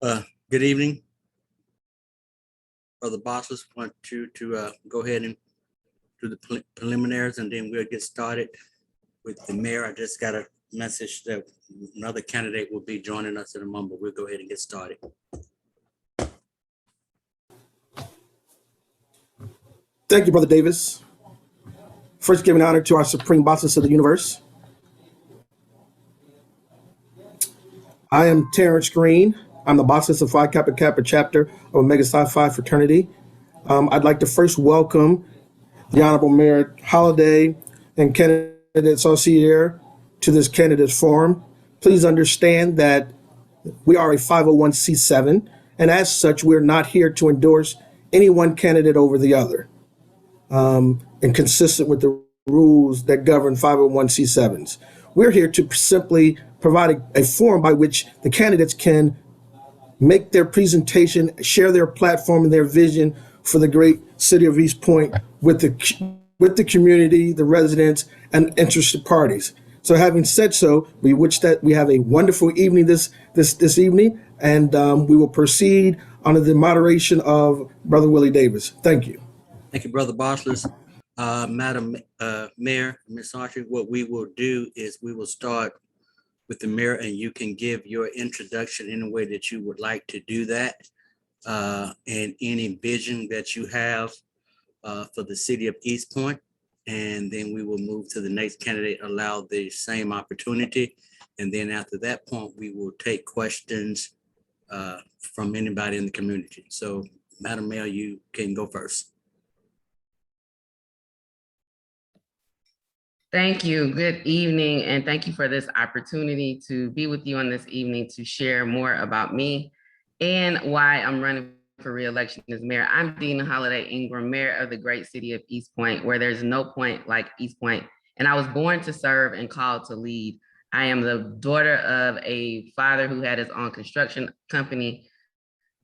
Good evening. Brother Bosses, want you to go ahead and do the preliminaries, and then we'll get started with the mayor. I just got a message that another candidate will be joining us in a moment, but we'll go ahead and get started. Thank you, Brother Davis. First, giving honor to our Supreme Bosses of the universe. I am Terrence Green. I'm the Bosses of Phi Kappa Kappa chapter of Omega Psi Phi fraternity. I'd like to first welcome the Honorable Mayor Holliday and candidate Saucier to this candidates forum. Please understand that we are a 501c7, and as such, we're not here to endorse any one candidate over the other, and consistent with the rules that govern 501c7s. We're here to simply provide a forum by which the candidates can make their presentation, share their platform and their vision for the great city of East Point with the community, the residents, and interested parties. So, having said so, we wish that we have a wonderful evening this evening, and we will proceed under the moderation of Brother Willie Davis. Thank you. Thank you, Brother Bosses. Madam Mayor, Ms. Archer, what we will do is we will start with the mayor, and you can give your introduction in a way that you would like to do that, and any vision that you have for the city of East Point. And then we will move to the next candidate, allow the same opportunity. And then after that point, we will take questions from anybody in the community. So, Madam Mayor, you can go first. Thank you. Good evening, and thank you for this opportunity to be with you on this evening to share more about me and why I'm running for re-election as mayor. I'm Dean Holliday Ingram, mayor of the great city of East Point, where there's no point like East Point, and I was born to serve and called to lead. I am the daughter of a father who had his own construction company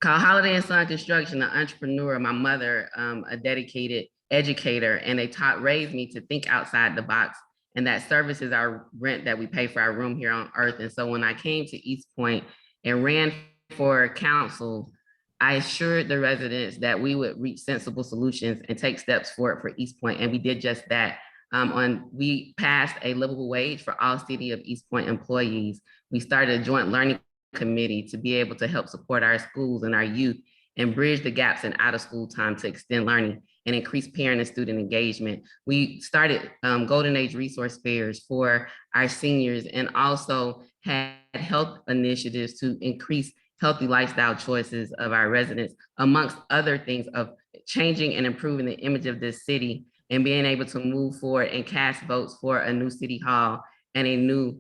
called Holiday and Son Construction, an entrepreneur. My mother, a dedicated educator, and they raised me to think outside the box, and that services our rent that we pay for our room here on earth. And so when I came to East Point and ran for council, I assured the residents that we would reach sensible solutions and take steps forward for East Point, and we did just that. We passed a livable wage for all city of East Point employees. We started a joint learning committee to be able to help support our schools and our youth and bridge the gaps in out of school time to extend learning and increase parent and student engagement. We started Golden Age resource fairs for our seniors, and also had health initiatives to increase healthy lifestyle choices of our residents, amongst other things of changing and improving the image of this city and being able to move forward and cast votes for a new city hall and a new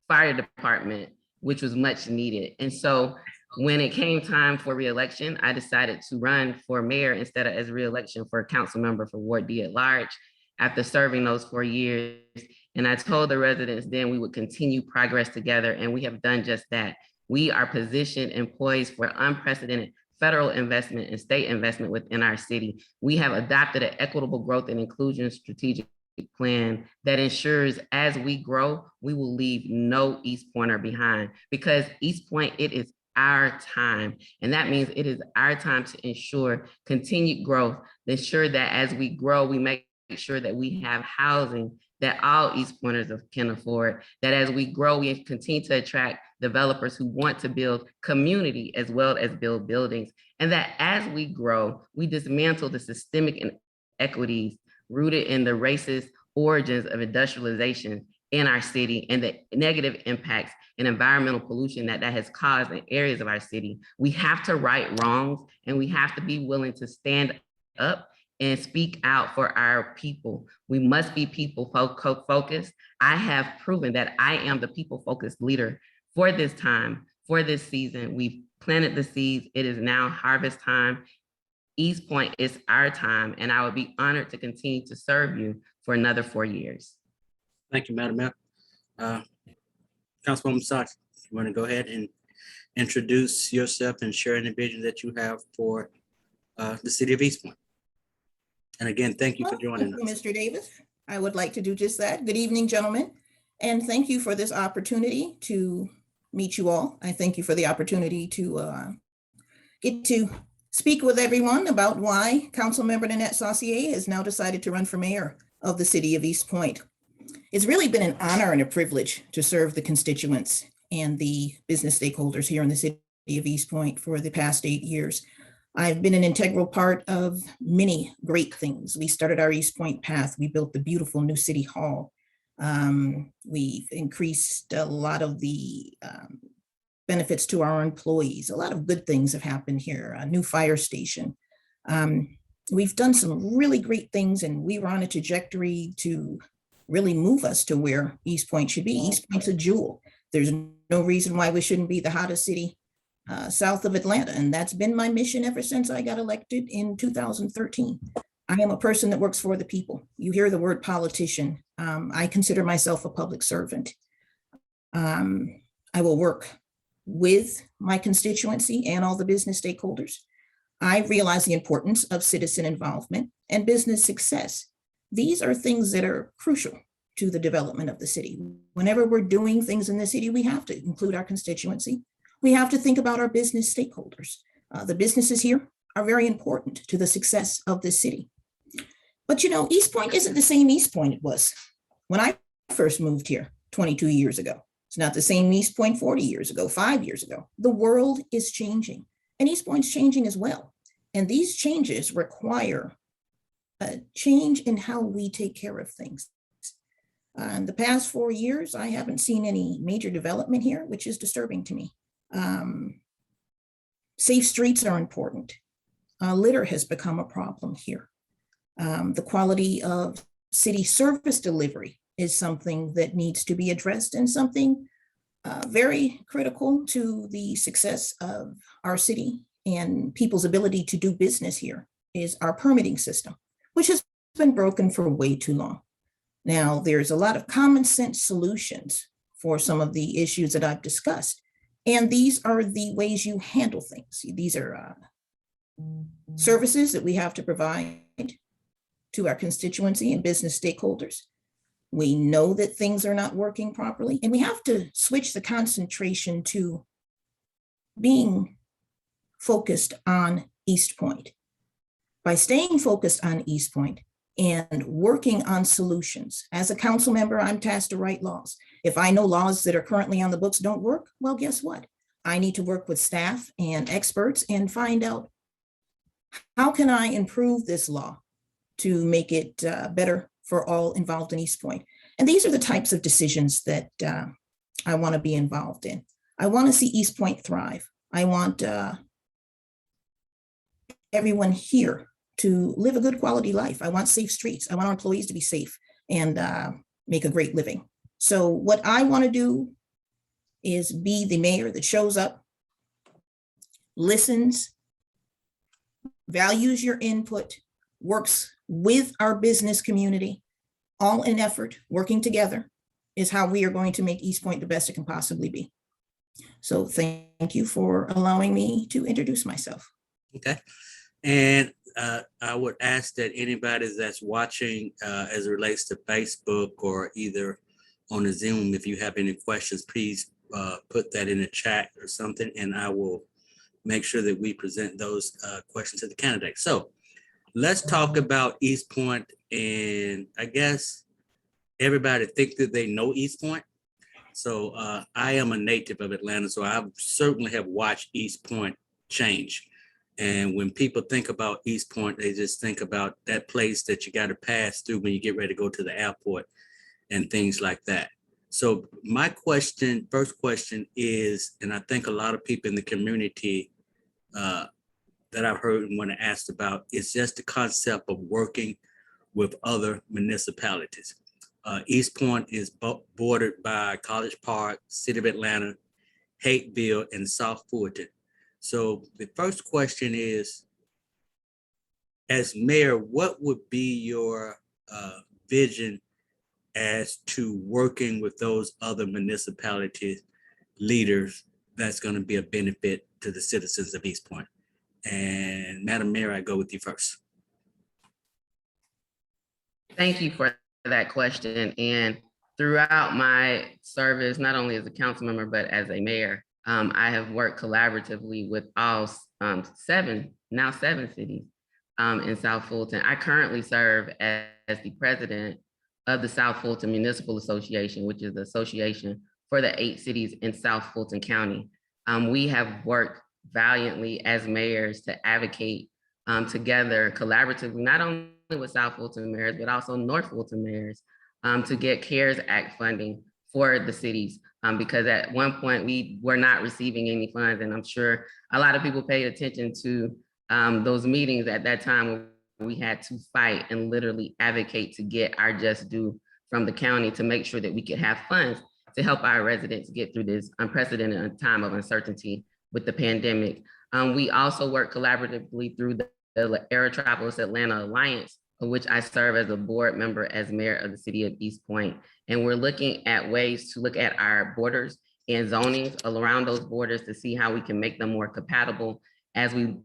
fire department, which was much needed. And so when it came time for re-election, I decided to run for mayor instead of as re-election for a council member for Ward D at large after serving those 4 years. And I told the residents then we would continue progress together, and we have done just that. We are positioned and poised for unprecedented federal investment and state investment within our city. We have adopted an equitable growth and inclusion strategic plan that ensures as we grow, we will leave no East Pointer behind, because East Point, it is our time. And that means it is our time to ensure continued growth, ensure that as we grow, we make sure that we have housing that all East Pointers can afford, that as we grow, we continue to attract developers who want to build community as well as build buildings. And that as we grow, we dismantle the systemic inequities rooted in the racist origins of industrialization in our city and the negative impacts and environmental pollution that has caused in areas of our city. We have to right wrongs, and we have to be willing to stand up and speak out for our people. We must be people focused. I have proven that I am the people focused leader for this time, for this season. We've planted the seeds. It is now harvest time. East Point is our time, and I would be honored to continue to serve you for another 4 years. Thank you, Madam Mayor. Councilwoman Sachs, you want to go ahead and introduce yourself and share any vision that you have for the city of East Point? And again, thank you for joining us. Thank you, Mr. Davis. I would like to do just that. Good evening, gentlemen, and thank you for this opportunity to meet you all. I thank you for the opportunity to get to speak with everyone about why Councilmember Nanette Saucier has now decided to run for mayor of the city of East Point. It's really been an honor and a privilege to serve the constituents and the business stakeholders here in the city of East Point for the past 8 years. I've been an integral part of many great things. We started our East Point Path. We built the beautiful new city hall. We've increased a lot of the benefits to our employees. A lot of good things have happened here. A new fire station. We've done some really great things, and we were on a trajectory to really move us to where East Point should be. East Point's a jewel. There's no reason why we shouldn't be the hottest city south of Atlanta. And that's been my mission ever since I got elected in 2013. I am a person that works for the people. You hear the word politician. I consider myself a public servant. I will work with my constituency and all the business stakeholders. I realize the importance of citizen involvement and business success. These are things that are crucial to the development of the city. Whenever we're doing things in the city, we have to include our constituency. We have to think about our business stakeholders. The businesses here are very important to the success of the city. But you know, East Point isn't the same East Point it was when I first moved here 22 years ago. It's not the same East Point 40 years ago, 5 years ago. The world is changing, and East Point's changing as well. And these changes require a change in how we take care of things. In the past 4 years, I haven't seen any major development here, which is disturbing to me. Safe streets are important. Litter has become a problem here. The quality of city service delivery is something that needs to be addressed, and something very critical to the success of our city and people's ability to do business here is our permitting system, which has been broken for way too long. Now, there's a lot of common sense solutions for some of the issues that I've discussed, and these are the ways you handle things. These are services that we have to provide to our constituency and business stakeholders. We know that things are not working properly, and we have to switch the concentration to being focused on East Point. By staying focused on East Point and working on solutions, as a council member, I'm tasked to write laws. If I know laws that are currently on the books don't work, well, guess what? I need to work with staff and experts and find out, how can I improve this law to make it better for all involved in East Point? And these are the types of decisions that I want to be involved in. I want to see East Point thrive. I want everyone here to live a good quality life. I want safe streets. I want our employees to be safe and make a great living. So what I want to do is be the mayor that shows up, listens, values your input, works with our business community, all in effort, working together is how we are going to make East Point the best it can possibly be. So thank you for allowing me to introduce myself. Okay. And I would ask that anybody that's watching as it relates to Facebook or either on the Zoom, if you have any questions, please put that in the chat or something, and I will make sure that we present those questions to the candidate. So let's talk about East Point. And I guess everybody think that they know East Point. So I am a native of Atlanta, so I certainly have watched East Point change. And when people think about East Point, they just think about that place that you got to pass through when you get ready to go to the airport and things like that. So my question, first question is, and I think a lot of people in the community that I've heard and when I asked about, is just the concept of working with other municipalities. East Point is bordered by College Park, City of Atlanta, Hateville, and South Fulton. So the first question is, as mayor, what would be your vision as to working with those other municipality leaders that's going to be a benefit to the citizens of East Point? And Madam Mayor, I go with you first. Thank you for that question. And throughout my service, not only as a council member, but as a mayor, I have worked collaboratively with all seven cities in South Fulton. I currently serve as the president of the South Fulton Municipal Association, which is the association for the 8 cities in South Fulton County. We have worked valiantly as mayors to advocate together collaboratively, not only with South Fulton mayors, but also North Fulton mayors to get CARES Act funding for the cities. Because at one point we were not receiving any funds, and I'm sure a lot of people paid attention to those meetings at that time when we had to fight and literally advocate to get our just due from the county to make sure that we could have funds to help our residents get through this unprecedented time of uncertainty with the pandemic. We also work collaboratively through the Aerotropolis Atlanta Alliance, of which I serve as a board member as mayor of the city of East Point. And we're looking at ways to look at our borders and zonings around those borders to see how we can make them more compatible as we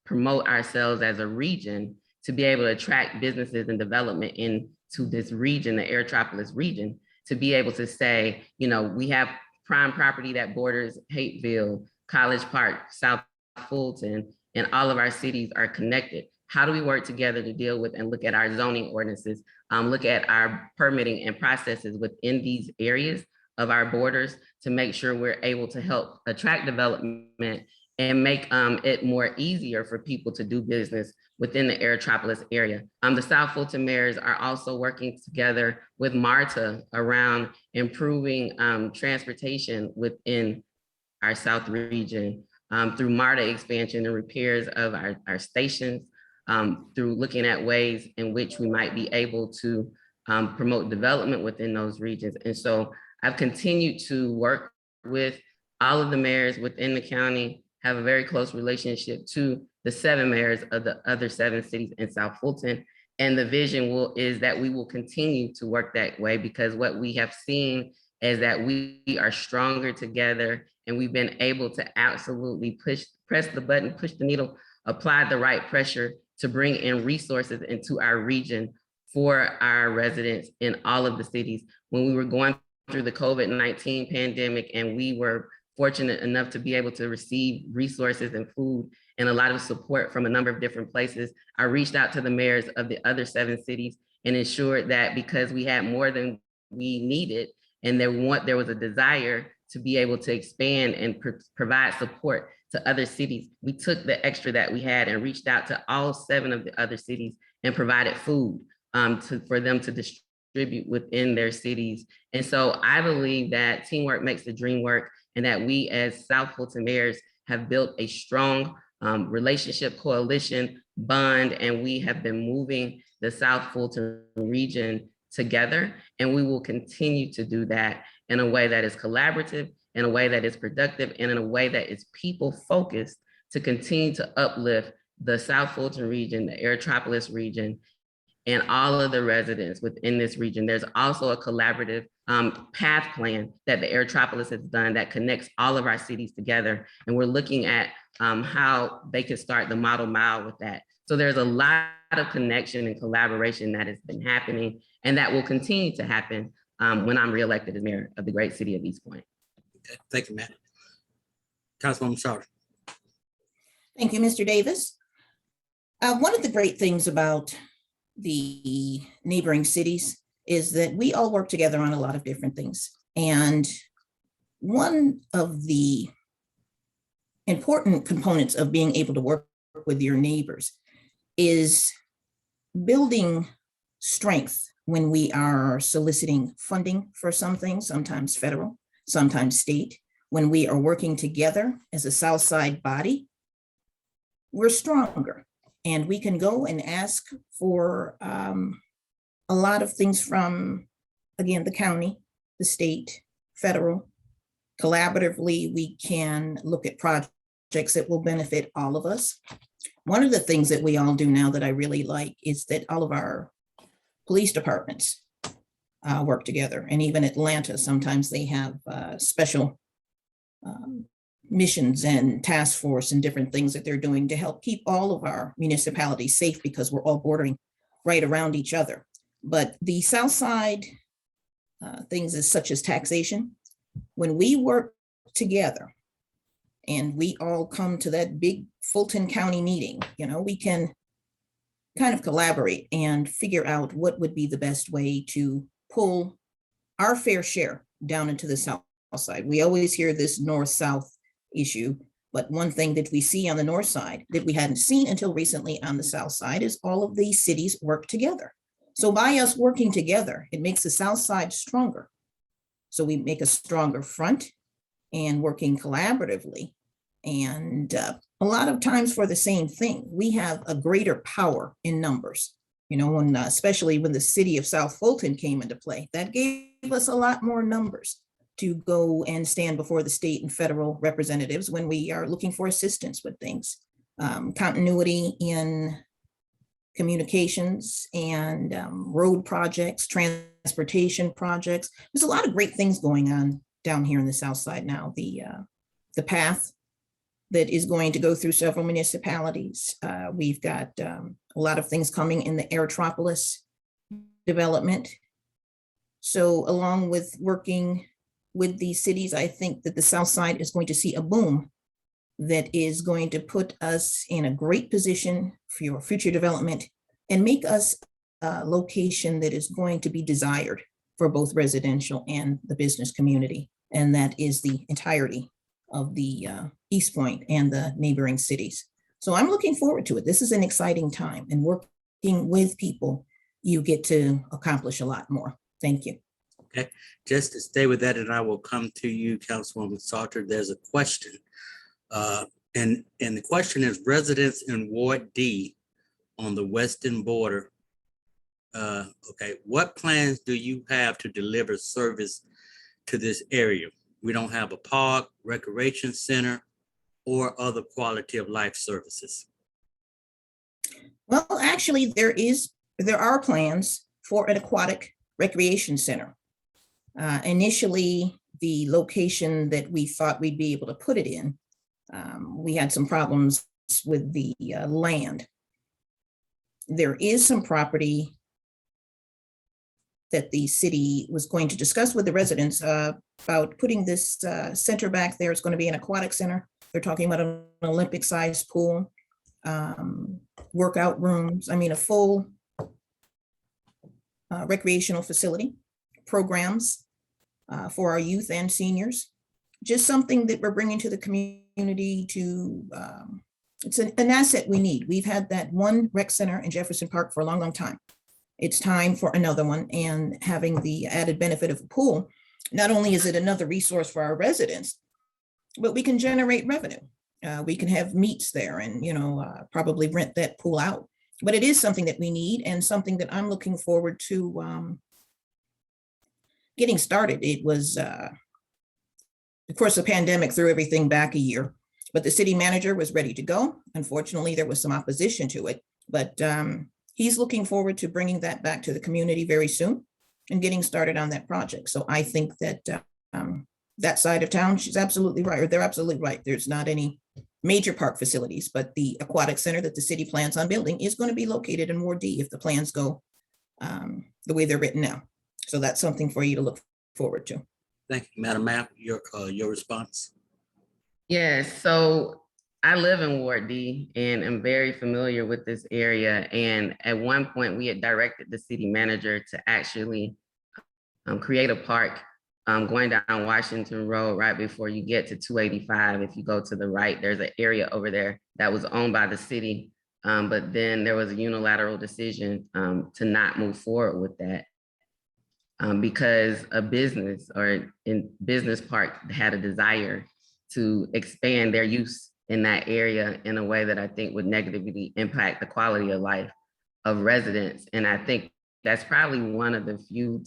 promote ourselves as a region to be able to attract businesses and development into this region, the Aerotropolis region, to be able to say, you know, we have prime property that borders Hateville, College Park, South Fulton, and all of our cities are connected. How do we work together to deal with and look at our zoning ordinances, look at our permitting and processes within these areas of our borders to make sure we're able to help attract development and make it more easier for people to do business within the Aerotropolis area. The South Fulton mayors are also working together with MARTA around improving transportation within our South region through MARTA expansion and repairs of our stations, through looking at ways in which we might be able to promote development within those regions. And so I've continued to work with all of the mayors within the county, have a very close relationship to the 7 mayors of the other 7 cities in South Fulton. And the vision is that we will continue to work that way, because what we have seen is that we are stronger together, and we've been able to absolutely press the button, push the needle, apply the right pressure to bring in resources into our region for our residents in all of the cities. When we were going through the COVID-19 pandemic, and we were fortunate enough to be able to receive resources and food and a lot of support from a number of different places, I reached out to the mayors of the other 7 cities and ensured that because we had more than we needed, and there was a desire to be able to expand and provide support to other cities, we took the extra that we had and reached out to all 7 of the other cities and provided food for them to distribute within their cities. And so I believe that teamwork makes the dream work, and that we as South Fulton mayors have built a strong relationship, coalition, bond, and we have been moving the South Fulton region together. And we will continue to do that in a way that is collaborative, in a way that is productive, and in a way that is people focused to continue to uplift the South Fulton region, the Aerotropolis region, and all of the residents within this region. There's also a collaborative path plan that the Aerotropolis has done that connects all of our cities together. And we're looking at how they could start the model mile with that. So there's a lot of connection and collaboration that has been happening, and that will continue to happen when I'm reelected as mayor of the great city of East Point. Okay, thank you, Matt. Councilwoman Sargent. Thank you, Mr. Davis. One of the great things about the neighboring cities is that we all work together on a lot of different things. And one of the important components of being able to work with your neighbors is building strength when we are soliciting funding for something, sometimes federal, sometimes state. When we are working together as a South Side body, we're stronger. And we can go and ask for a lot of things from, again, the county, the state, federal. Collaboratively, we can look at projects that will benefit all of us. One of the things that we all do now that I really like is that all of our police departments work together. And even Atlanta, sometimes they have special missions and task force and different things that they're doing to help keep all of our municipalities safe, because we're all bordering right around each other. But the South Side things as such as taxation. When we work together and we all come to that big Fulton County meeting, we can kind of collaborate and figure out what would be the best way to pull our fair share down into the south side. We always hear this north-south issue, but one thing that we see on the north side that we hadn't seen until recently on the south side is all of these cities work together. So by us working together, it makes the south side stronger. So we make a stronger front and working collaboratively. And a lot of times for the same thing, we have a greater power in numbers. When especially when the city of South Fulton came into play, that gave us a lot more numbers to go and stand before the state and federal representatives when we are looking for assistance with things. Continuity in communications and road projects, transportation projects. There's a lot of great things going on down here in the south side now. The path that is going to go through several municipalities. We've got a lot of things coming in the Aerotropolis development. So along with working with these cities, I think that the south side is going to see a boom that is going to put us in a great position for your future development and make us a location that is going to be desired for both residential and the business community. And that is the entirety of the East Point and the neighboring cities. So I'm looking forward to it. This is an exciting time, and working with people, you get to accomplish a lot more. Thank you. Okay, just to stay with that, and I will come to you, Councilwoman Salter. There's a question. And the question is, residents in Ward D on the western border, okay, what plans do you have to deliver service to this area? We don't have a park, recreation center, or other quality of life services. Well, actually, there are plans for an aquatic recreation center. Initially, the location that we thought we'd be able to put it in, we had some problems with the land. There is some property that the city was going to discuss with the residents about putting this center back there. It's going to be an aquatic center. They're talking about an Olympic-sized pool, workout rooms. I mean, a full recreational facility, programs for our youth and seniors. Just something that we're bringing to the community to, it's an asset we need. We've had that one rec center in Jefferson Park for a long, long time. It's time for another one, and having the added benefit of a pool, not only is it another resource for our residents, but we can generate revenue. We can have meets there and, probably rent that pool out. But it is something that we need and something that I'm looking forward to getting started. It was, of course, the pandemic threw everything back a year, but the city manager was ready to go. Unfortunately, there was some opposition to it, but he's looking forward to bringing that back to the community very soon and getting started on that project. So I think that that side of town, she's absolutely right, or they're absolutely right. There's not any major park facilities, but the aquatic center that the city plans on building is going to be located in Ward D if the plans go the way they're written now. So that's something for you to look forward to. Thank you, Madam Mayor. Your response. Yes, so I live in Ward D and I'm very familiar with this area. And at one point we had directed the city manager to actually create a park going down Washington Road right before you get to 285. If you go to the right, there's an area over there that was owned by the city. But then there was a unilateral decision to not move forward with that because a business or in business park had a desire to expand their use in that area in a way that I think would negatively impact the quality of life of residents. And I think that's probably one of the few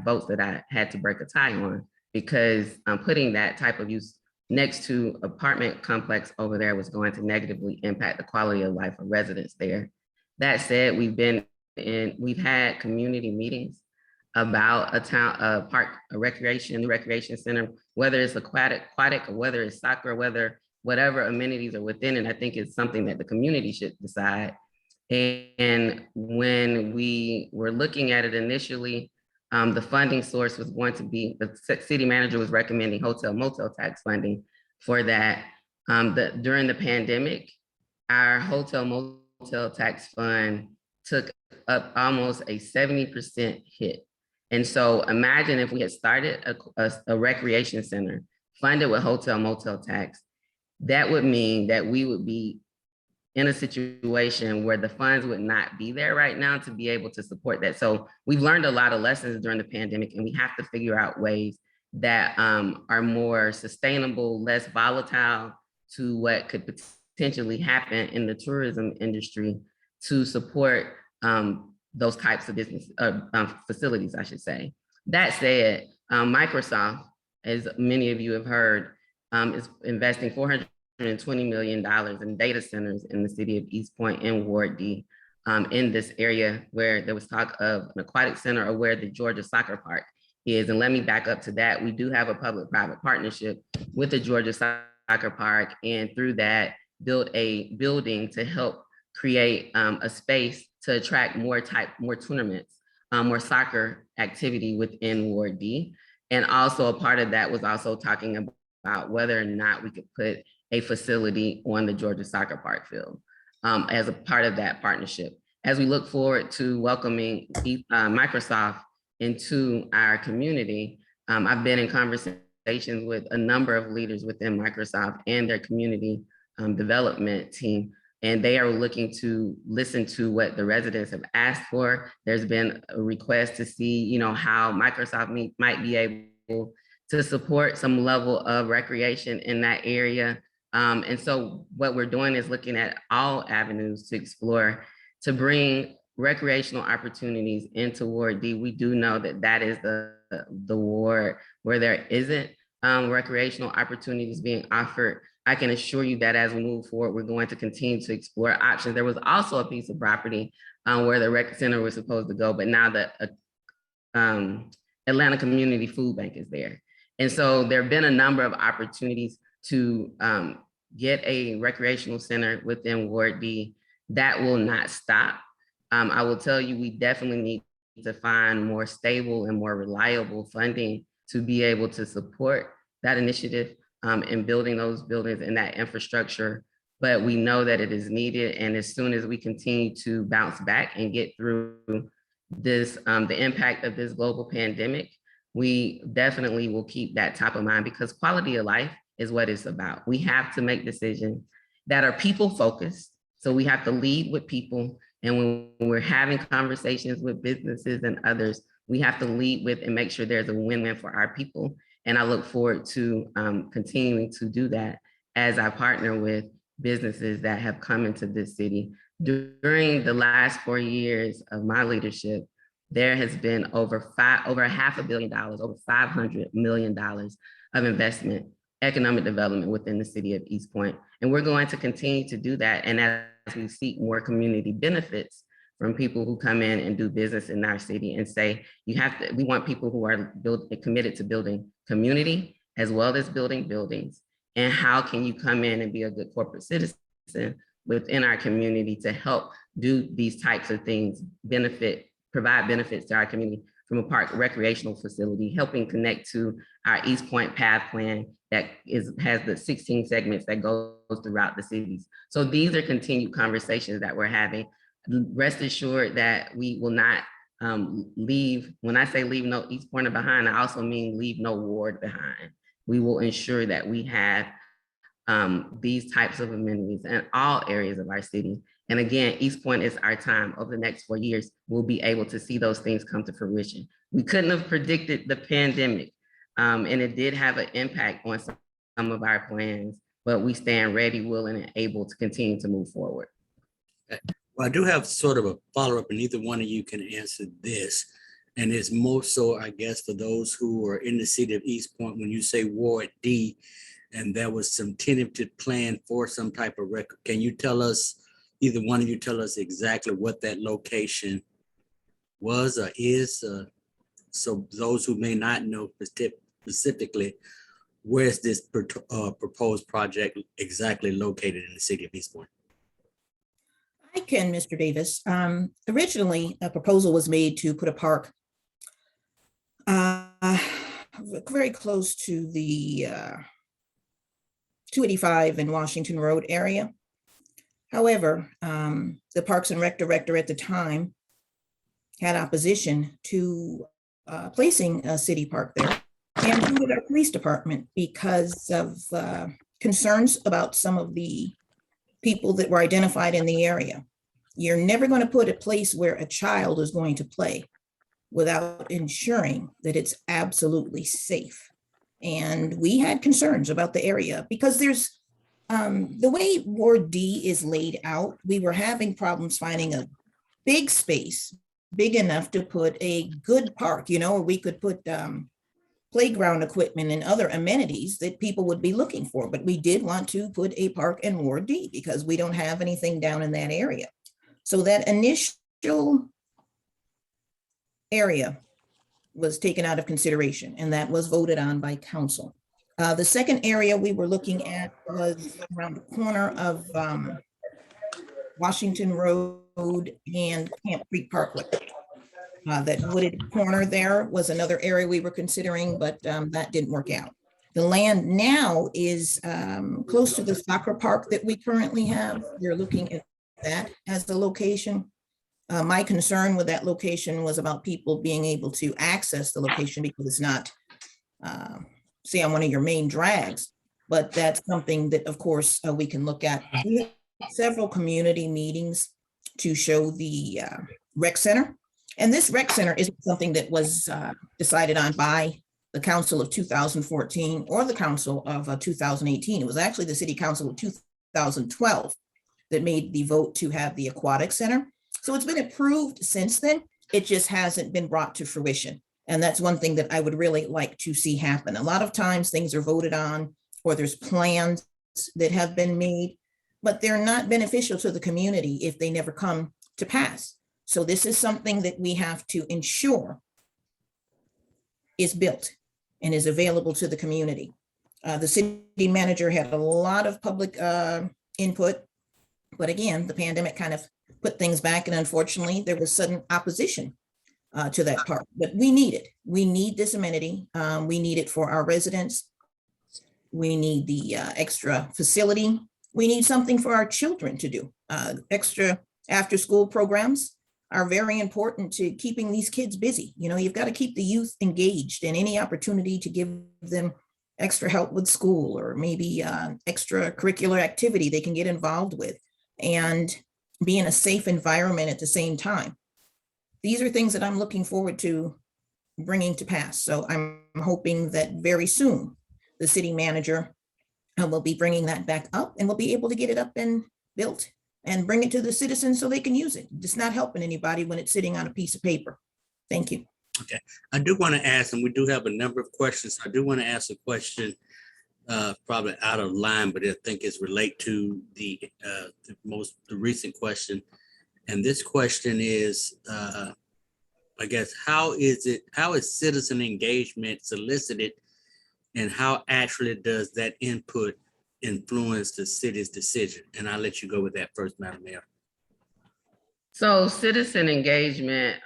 votes that I had to break a tie on, because putting that type of use next to apartment complex over there was going to negatively impact the quality of life of residents there. That said, we've had community meetings about a park, a recreation center, whether it's aquatic or whether it's soccer, whatever amenities are within it. I think it's something that the community should decide. And when we were looking at it initially, The funding source was going to be, the city manager was recommending hotel motel tax funding for that. During the pandemic, our hotel motel tax fund took up almost a 70% hit. And so imagine if we had started a recreation center funded with hotel motel tax, that would mean that we would be in a situation where the funds would not be there right now to be able to support that. So we've learned a lot of lessons during the pandemic, and we have to figure out ways that are more sustainable, less volatile to what could potentially happen in the tourism industry to support those types of business facilities, I should say. That said, Microsoft, as many of you have heard, is investing $420 million in data centers in the city of East Point and Ward D, in this area where there was talk of an aquatic center, or where the Georgia Soccer Park is. And let me back up to that. We do have a public-private partnership with the Georgia Soccer Park, and through that, build a building to help create a space to attract more tournaments, more soccer activity within Ward D. And also a part of that was also talking about whether or not we could put a facility on the Georgia Soccer Park field as a part of that partnership. As we look forward to welcoming Microsoft into our community, I've been in conversations with a number of leaders within Microsoft and their community development team, and they are looking to listen to what the residents have asked for. There's been a request to see, how Microsoft might be able to support some level of recreation in that area. And so what we're doing is looking at all avenues to explore to bring recreational opportunities into Ward D. We do know that that is the ward where there isn't recreational opportunities being offered. I can assure you that as we move forward, we're going to continue to explore options. There was also a piece of property where the rec center was supposed to go, but now the Atlanta Community Food Bank is there. And so there have been a number of opportunities to get a recreational center within Ward D. That will not stop. I will tell you, we definitely need to find more stable and more reliable funding to be able to support that initiative in building those buildings and that infrastructure. But we know that it is needed. And as soon as we continue to bounce back and get through this, the impact of this global pandemic, we definitely will keep that top of mind, because quality of life is what it's about. We have to make decisions that are people focused. So we have to lead with people. And when we're having conversations with businesses and others, we have to lead with and make sure there's a win-win for our people. And I look forward to continuing to do that as I partner with businesses that have come into this city. During the last 4 years of my leadership, there has been over $500 million, over $500 million of investment, economic development within the city of East Point. And we're going to continue to do that. And as we seek more community benefits from people who come in and do business in our city and say, we want people who are committed to building community as well as building buildings. And how can you come in and be a good corporate citizen within our community to help do these types of things, provide benefits to our community from a park recreational facility, helping connect to our East Point Path Plan that has the 16 segments that goes throughout the cities. So these are continued conversations that we're having. Rest assured that we will not leave. When I say leave no East Pointer behind, I also mean leave no ward behind. We will ensure that we have these types of amenities in all areas of our city. And again, East Point is our time. Over the next 4 years, we'll be able to see those things come to fruition. We couldn't have predicted the pandemic, and it did have an impact on some of our plans, but we stand ready, willing, and able to continue to move forward. Well, I do have sort of a follow-up, and neither one of you can answer this. And it's more so, I guess, for those who are in the city of East Point, when you say Ward D, and there was some tentative plan for some type of record. Can you tell us, either one of you tell us exactly what that location was or is? So those who may not know specifically, where's this proposed project exactly located in the city of East Point? I can, Mr. Davis. Originally, a proposal was made to put a park very close to the 285 and Washington Road area. However, the Parks and Rec director at the time had opposition to placing a city park there, and so did our police department because of concerns about some of the people that were identified in the area. You're never going to put a place where a child is going to play without ensuring that it's absolutely safe. And we had concerns about the area because there's the way Ward D is laid out, we were having problems finding a big space, big enough to put a good park, you know, where we could put playground equipment and other amenities that people would be looking for. But we did want to put a park in Ward D because we don't have anything down in that area. So that initial area was taken out of consideration, and that was voted on by council. The second area we were looking at was around the corner of Washington Road and Camp Creek Parkway. That wooded corner there was another area we were considering, but that didn't work out. The land now is close to the soccer park that we currently have. They're looking at that as the location. My concern with that location was about people being able to access the location because it's not, say, on one of your main drags, but that's something that, of course, we can look at. We had several community meetings to show the rec center. And this rec center isn't something that was decided on by the council of 2014 or the council of 2018. It was actually the city council of 2012 that made the vote to have the aquatic center. So it's been approved since then. It just hasn't been brought to fruition. And that's one thing that I would really like to see happen. A lot of times things are voted on or there's plans that have been made, but they're not beneficial to the community if they never come to pass. So this is something that we have to ensure is built and is available to the community. The city manager had a lot of public input, but again, the pandemic kind of put things back, and unfortunately there was sudden opposition to that park, but we need it. We need this amenity. We need it for our residents. We need the extra facility. We need something for our children to do. Extra after-school programs are very important to keeping these kids busy. You know, you've got to keep the youth engaged, and any opportunity to give them extra help with school or maybe extracurricular activity they can get involved with and be in a safe environment at the same time. These are things that I'm looking forward to bringing to pass. So I'm hoping that very soon the city manager will be bringing that back up and we'll be able to get it up and built and bring it to the citizens so they can use it. It's not helping anybody when it's sitting on a piece of paper. Thank you. Okay, I do want to ask, and we do have a number of questions. I do want to ask a question, probably out of line, but I think it's relate to the recent question. And this question is, I guess, how is citizen engagement solicited, and how actually does that input influence the city's decision? And I'll let you go with that first, Madam Mayor. So citizen engagement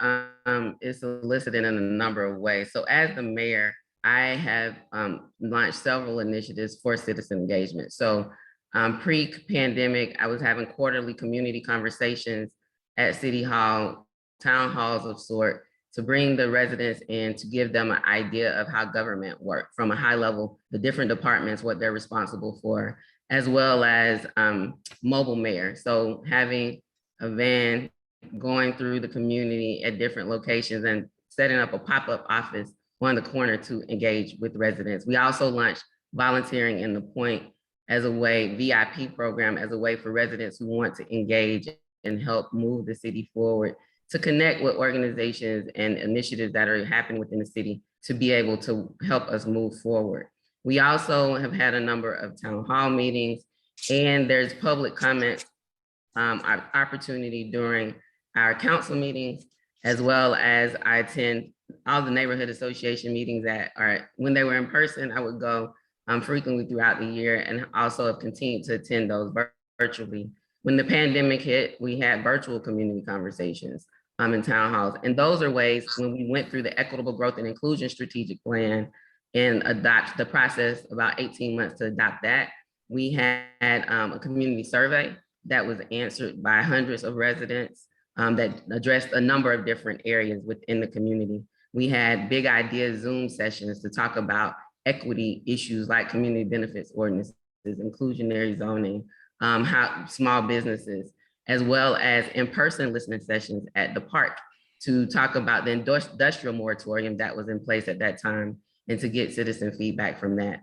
is solicited in a number of ways. So as the mayor, I have launched several initiatives for citizen engagement. So pre-pandemic, I was having quarterly community conversations at City Hall, town halls of sort, to bring the residents in to give them an idea of how government works from a high level, the different departments, what they're responsible for, as well as mobile mayor. So having a van going through the community at different locations and setting up a pop-up office on the corner to engage with residents. We also launched volunteering in the point as a way, VIP program as a way for residents who want to engage and help move the city forward, to connect with organizations and initiatives that are happening within the city to be able to help us move forward. We also have had a number of town hall meetings, and there's public comment opportunity during our council meetings, as well as I attend all the neighborhood association meetings that are, when they were in person, I would go frequently throughout the year, and also have continued to attend those virtually. When the pandemic hit, we had virtual community conversations in town halls. And those are ways, when we went through the equitable growth and inclusion strategic plan, and adopt the process, about 18 months to adopt that. We had a community survey that was answered by hundreds of residents that addressed a number of different areas within the community. We had big idea Zoom sessions to talk about equity issues like community benefits ordinances, inclusionary zoning, how small businesses, as well as in-person listening sessions at the park to talk about the industrial moratorium that was in place at that time and to get citizen feedback from that.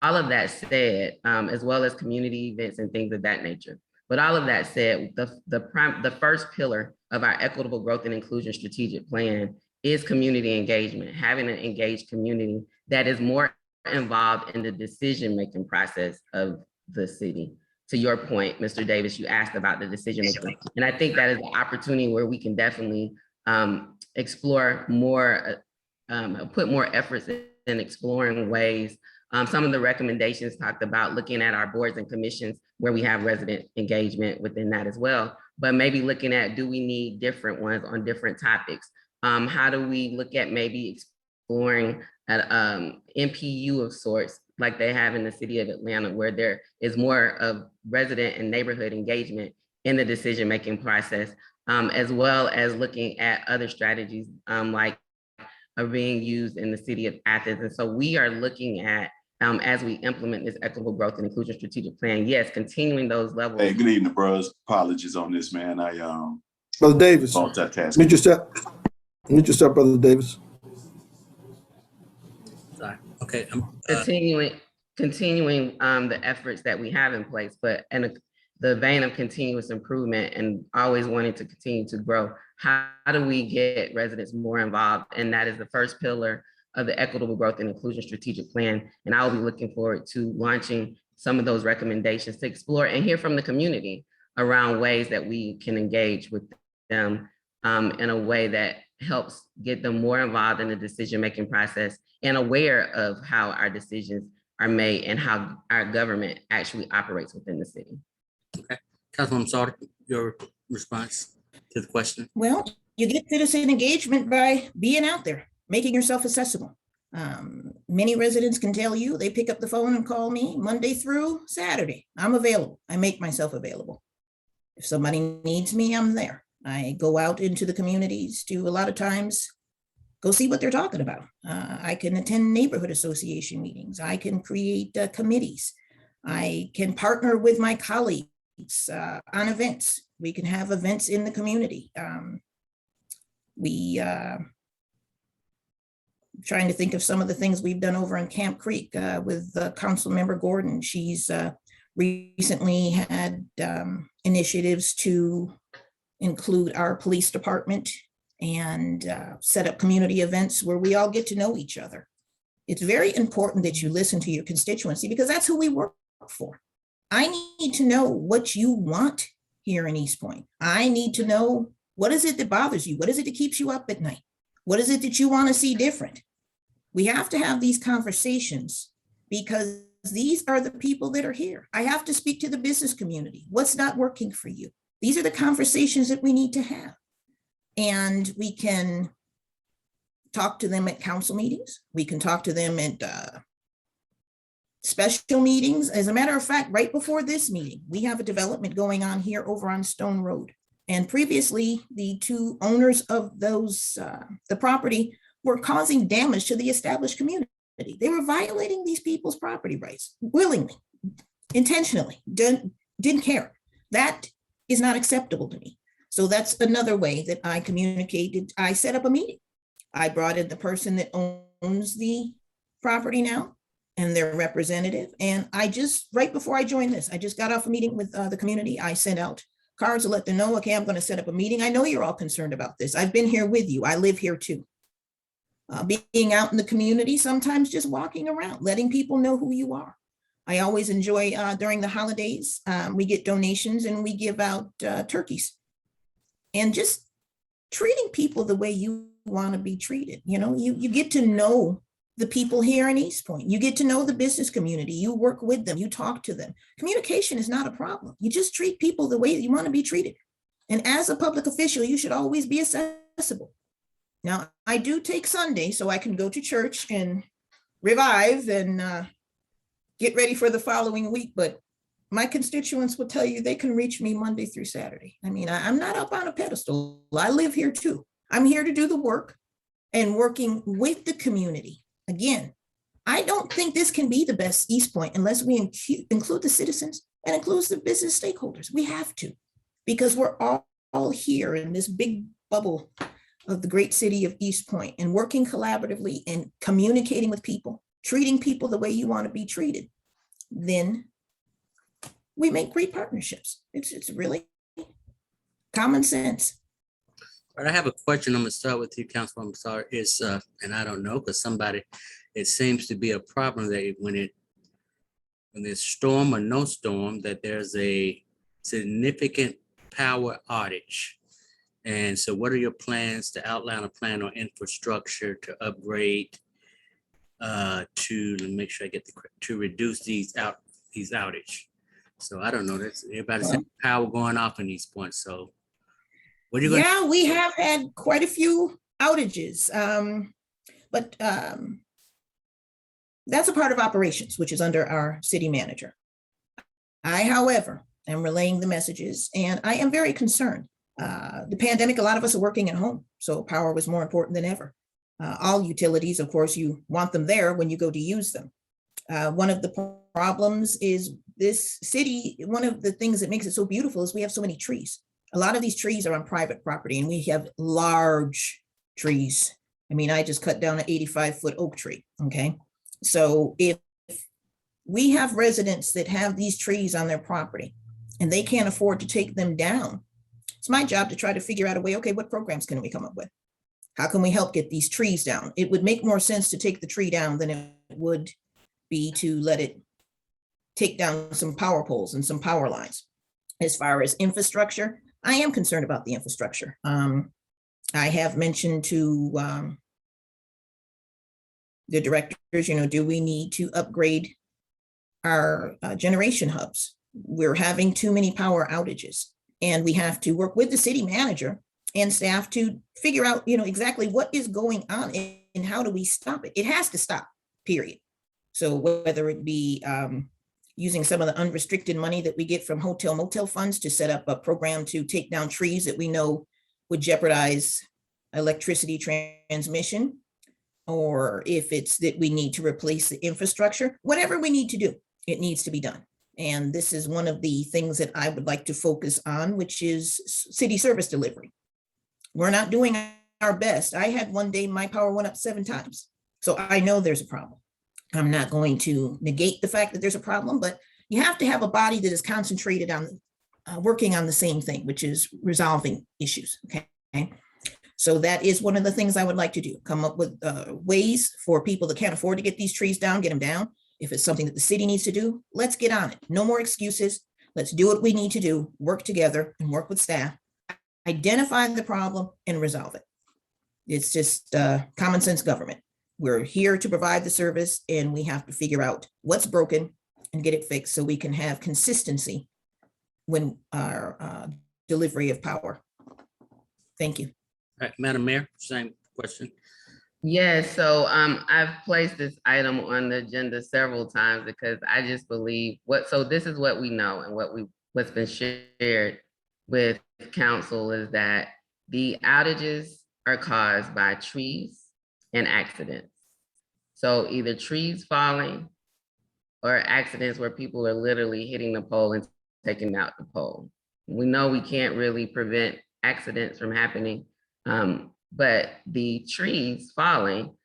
All of that said, as well as community events and things of that nature. But all of that said, the first pillar of our equitable growth and inclusion strategic plan is community engagement, having an engaged community that is more involved in the decision-making process of the city. To your point, Mr. Davis, you asked about the decision-making. And I think that is an opportunity where we can definitely explore more, put more efforts in exploring ways. Some of the recommendations talked about looking at our boards and commissions where we have resident engagement within that as well, but maybe looking at, do we need different ones on different topics? How do we look at maybe exploring an MPU of sorts like they have in the city of Atlanta, where there is more of resident and neighborhood engagement in the decision-making process, as well as looking at other strategies like are being used in the city of Athens. And so we are looking at, as we implement this equitable growth and inclusion strategic plan, yes, continuing those levels. Hey, good evening, bros. Apologies on this, man. Brother Davis, multitasking. Mute yourself, Brother Davis. Sorry. Okay. Continuing the efforts that we have in place, but in the vein of continuous improvement and always wanting to continue to grow, how do we get residents more involved? And that is the first pillar of the equitable growth and inclusion strategic plan. And I will be looking forward to launching some of those recommendations to explore and hear from the community around ways that we can engage with them in a way that helps get them more involved in the decision-making process and aware of how our decisions are made and how our government actually operates within the city. Okay. Councilwoman Salter, your response to the question? Well, you get citizen engagement by being out there, making yourself accessible. Many residents can tell you, they pick up the phone and call me Monday through Saturday. I'm available. I make myself available. If somebody needs me, I'm there. I go out into the communities to a lot of times go see what they're talking about. I can attend neighborhood association meetings. I can create committees. I can partner with my colleagues on events. We can have events in the community. Trying to think of some of the things we've done over in Camp Creek with Council Member Gordon. She's recently had initiatives to include our police department and set up community events where we all get to know each other. It's very important that you listen to your constituency because that's who we work for. I need to know what you want here in East Point. I need to know, what is it that bothers you? What is it that keeps you up at night? What is it that you want to see different? We have to have these conversations because these are the people that are here. I have to speak to the business community. What's not working for you? These are the conversations that we need to have. And we can talk to them at council meetings. We can talk to them at special meetings. As a matter of fact, right before this meeting, we have a development going on here over on Stone Road. And previously, the two owners of those, the property were causing damage to the established community. They were violating these people's property rights willingly, intentionally, didn't care. That is not acceptable to me. So that's another way that I communicated. I set up a meeting. I brought in the person that owns the property now and their representative. And I just, right before I joined this, I just got off a meeting with the community. I sent out cards to let them know, okay, I'm going to set up a meeting. I know you're all concerned about this. I've been here with you. I live here too. Being out in the community, sometimes just walking around, letting people know who you are. I always enjoy during the holidays, we get donations and we give out turkeys. And just treating people the way you want to be treated. You know, you get to know the people here in East Point. You get to know the business community. You work with them. You talk to them. Communication is not a problem. You just treat people the way you want to be treated. And as a public official, you should always be accessible. Now, I do take Sunday so I can go to church and revive and get ready for the following week. But my constituents will tell you they can reach me Monday through Saturday. I mean, I'm not up on a pedestal. I live here too. I'm here to do the work and working with the community. Again, I don't think this can be the best East Point unless we include the citizens and include the business stakeholders. We have to, because we're all here in this big bubble of the great city of East Point and working collaboratively and communicating with people, treating people the way you want to be treated. Then we make great partnerships. It's really common sense. But I have a question. I'm gonna start with you, Councilwoman Sarr. Is and I don't know, because it seems to be a problem that when there's storm or no storm, that there's a significant power outage. And so what are your plans to outline a plan on infrastructure to upgrade to make sure I get to reduce these outage? So I don't know, that's everybody said power going off in East Point. So what are you going to? Yeah, we have had quite a few outages, but that's a part of operations, which is under our city manager. I, however, am relaying the messages, and I am very concerned. The pandemic, a lot of us are working at home, so power was more important than ever. All utilities, of course, you want them there when you go to use them. One of the problems is this city, one of the things that makes it so beautiful is we have so many trees. A lot of these trees are on private property, and we have large trees. I mean, I just cut down an 85-foot oak tree, okay? So if we have residents that have these trees on their property and they can't afford to take them down, it's my job to try to figure out a way, okay, what programs can we come up with? How can we help get these trees down? It would make more sense to take the tree down than it would be to let it take down some power poles and some power lines. As far as infrastructure, I am concerned about the infrastructure. I have mentioned to the directors, do we need to upgrade our generation hubs? We're having too many power outages, and we have to work with the city manager and staff to figure out, exactly what is going on and how do we stop it? It has to stop, period. So whether it be using some of the unrestricted money that we get from hotel motel funds to set up a program to take down trees that we know would jeopardize electricity transmission, or if it's that we need to replace the infrastructure, whatever we need to do, it needs to be done. And this is one of the things that I would like to focus on, which is city service delivery. We're not doing our best. I had one day my power went up 7 times. So I know there's a problem. I'm not going to negate the fact that there's a problem, but you have to have a body that is concentrated on working on the same thing, which is resolving issues, okay? So that is one of the things I would like to do, come up with ways for people that can't afford to get these trees down, get them down. If it's something that the city needs to do, let's get on it. No more excuses. Let's do what we need to do, work together and work with staff, identify the problem and resolve it. It's just common sense government. We're here to provide the service, and we have to figure out what's broken and get it fixed so we can have consistency when our delivery of power. Thank you. All right, Madam Mayor, same question. Yes, so I've placed this item on the agenda several times because I just believe so this is what we know and what's been shared with council is that the outages are caused by trees and accidents. So either trees falling or accidents where people are literally hitting the pole and taking out the pole. We know we can't really prevent accidents from happening, but the trees falling,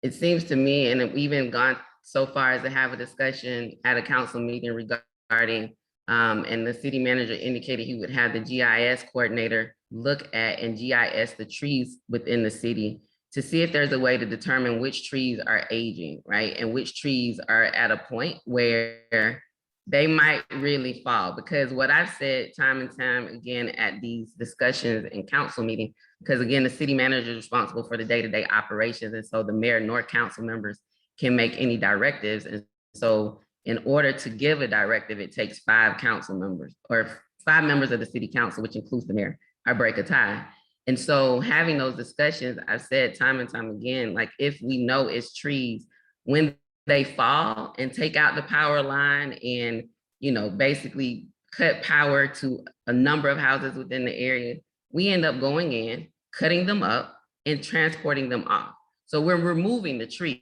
it seems to me, and we've even gone so far as to have a discussion at a council meeting regarding, and the city manager indicated he would have the GIS coordinator look at and GIS the trees within the city to see if there's a way to determine which trees are aging, right? And which trees are at a point where they might really fall. Because what I've said time and time again at these discussions and council meetings, because again, the city manager is responsible for the day-to-day operations. And so the mayor nor council members can make any directives. And so in order to give a directive, it takes 5 council members or 5 members of the city council, which includes the mayor, or break a tie. And so having those discussions, I've said time and time again, like if we know it's trees, when they fall and take out the power line and, basically cut power to a number of houses within the area, we end up going in, cutting them up and transporting them off. So we're removing the trees,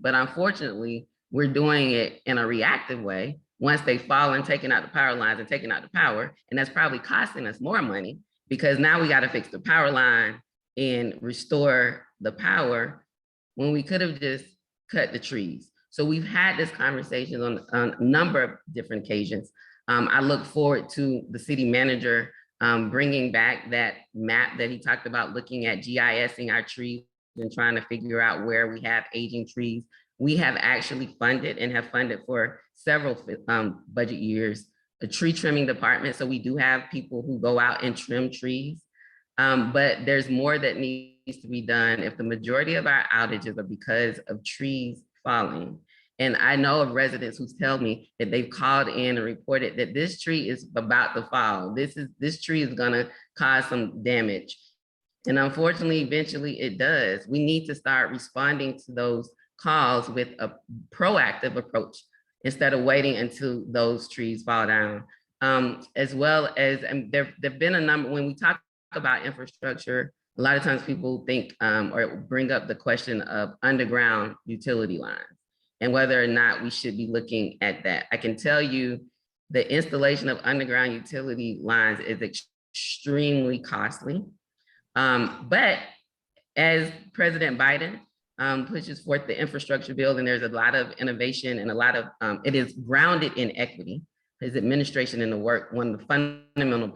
but unfortunately, we're doing it in a reactive way once they fall and taking out the power lines and taking out the power. And that's probably costing us more money because now we got to fix the power line and restore the power when we could have just cut the trees. So we've had this conversation on a number of different occasions. I look forward to the city manager bringing back that map that he talked about, looking at GISing our trees and trying to figure out where we have aging trees. We have actually funded and have funded for several budget years a tree trimming department. So we do have people who go out and trim trees, but there's more that needs to be done if the majority of our outages are because of trees falling. And I know of residents who tell me that they've called in and reported that this tree is about to fall. This tree is gonna cause some damage. And unfortunately, eventually it does. We need to start responding to those calls with a proactive approach instead of waiting until those trees fall down. As well as, and there've been a number, when we talk about infrastructure, a lot of times people think or bring up the question of underground utility lines and whether or not we should be looking at that. I can tell you the installation of underground utility lines is extremely costly. But as President Biden pushes forth the infrastructure bill, and there's a lot of innovation and a lot of, it is grounded in equity. His administration in the work, one of the fundamental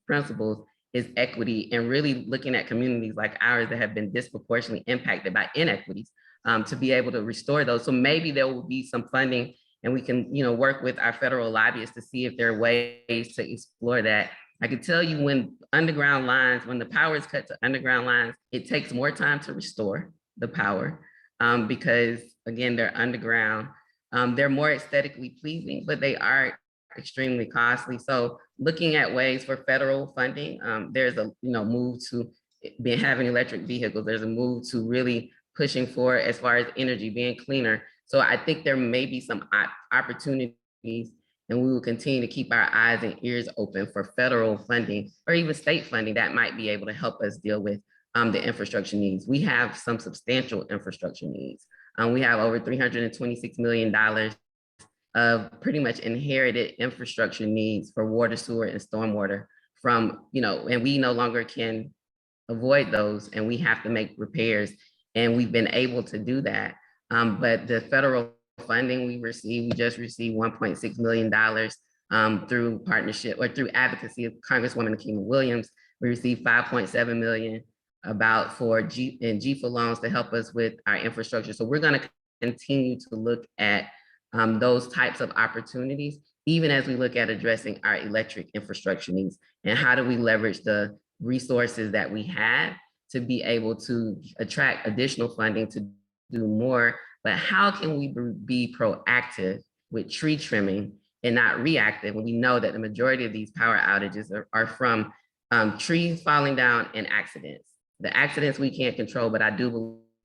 principles is equity and really looking at communities like ours that have been disproportionately impacted by inequities to be able to restore those. So maybe there will be some funding and we can, work with our federal lobbyists to see if there are ways to explore that. I can tell you when underground lines, when the power is cut to underground lines, it takes more time to restore the power because again, they're underground. They're more aesthetically pleasing, but they are extremely costly. So looking at ways for federal funding, there's a move to having electric vehicles. There's a move to really pushing for as far as energy being cleaner. So I think there may be some opportunities, and we will continue to keep our eyes and ears open for federal funding or even state funding that might be able to help us deal with the infrastructure needs. We have some substantial infrastructure needs. We have over $326 million of pretty much inherited infrastructure needs for water, sewer, and stormwater from, and we no longer can avoid those and we have to make repairs. And we've been able to do that. But the federal funding we just received $1.6 million through partnership or through advocacy of Congresswoman Akima Williams. We received $5.7 million for GFA loans to help us with our infrastructure. So we're going to continue to look at those types of opportunities, even as we look at addressing our electric infrastructure needs and how do we leverage the resources that we have to be able to attract additional funding to do more, but how can we be proactive with tree trimming and not reactive when we know that the majority of these power outages are from trees falling down and accidents. The accidents we can't control, but I do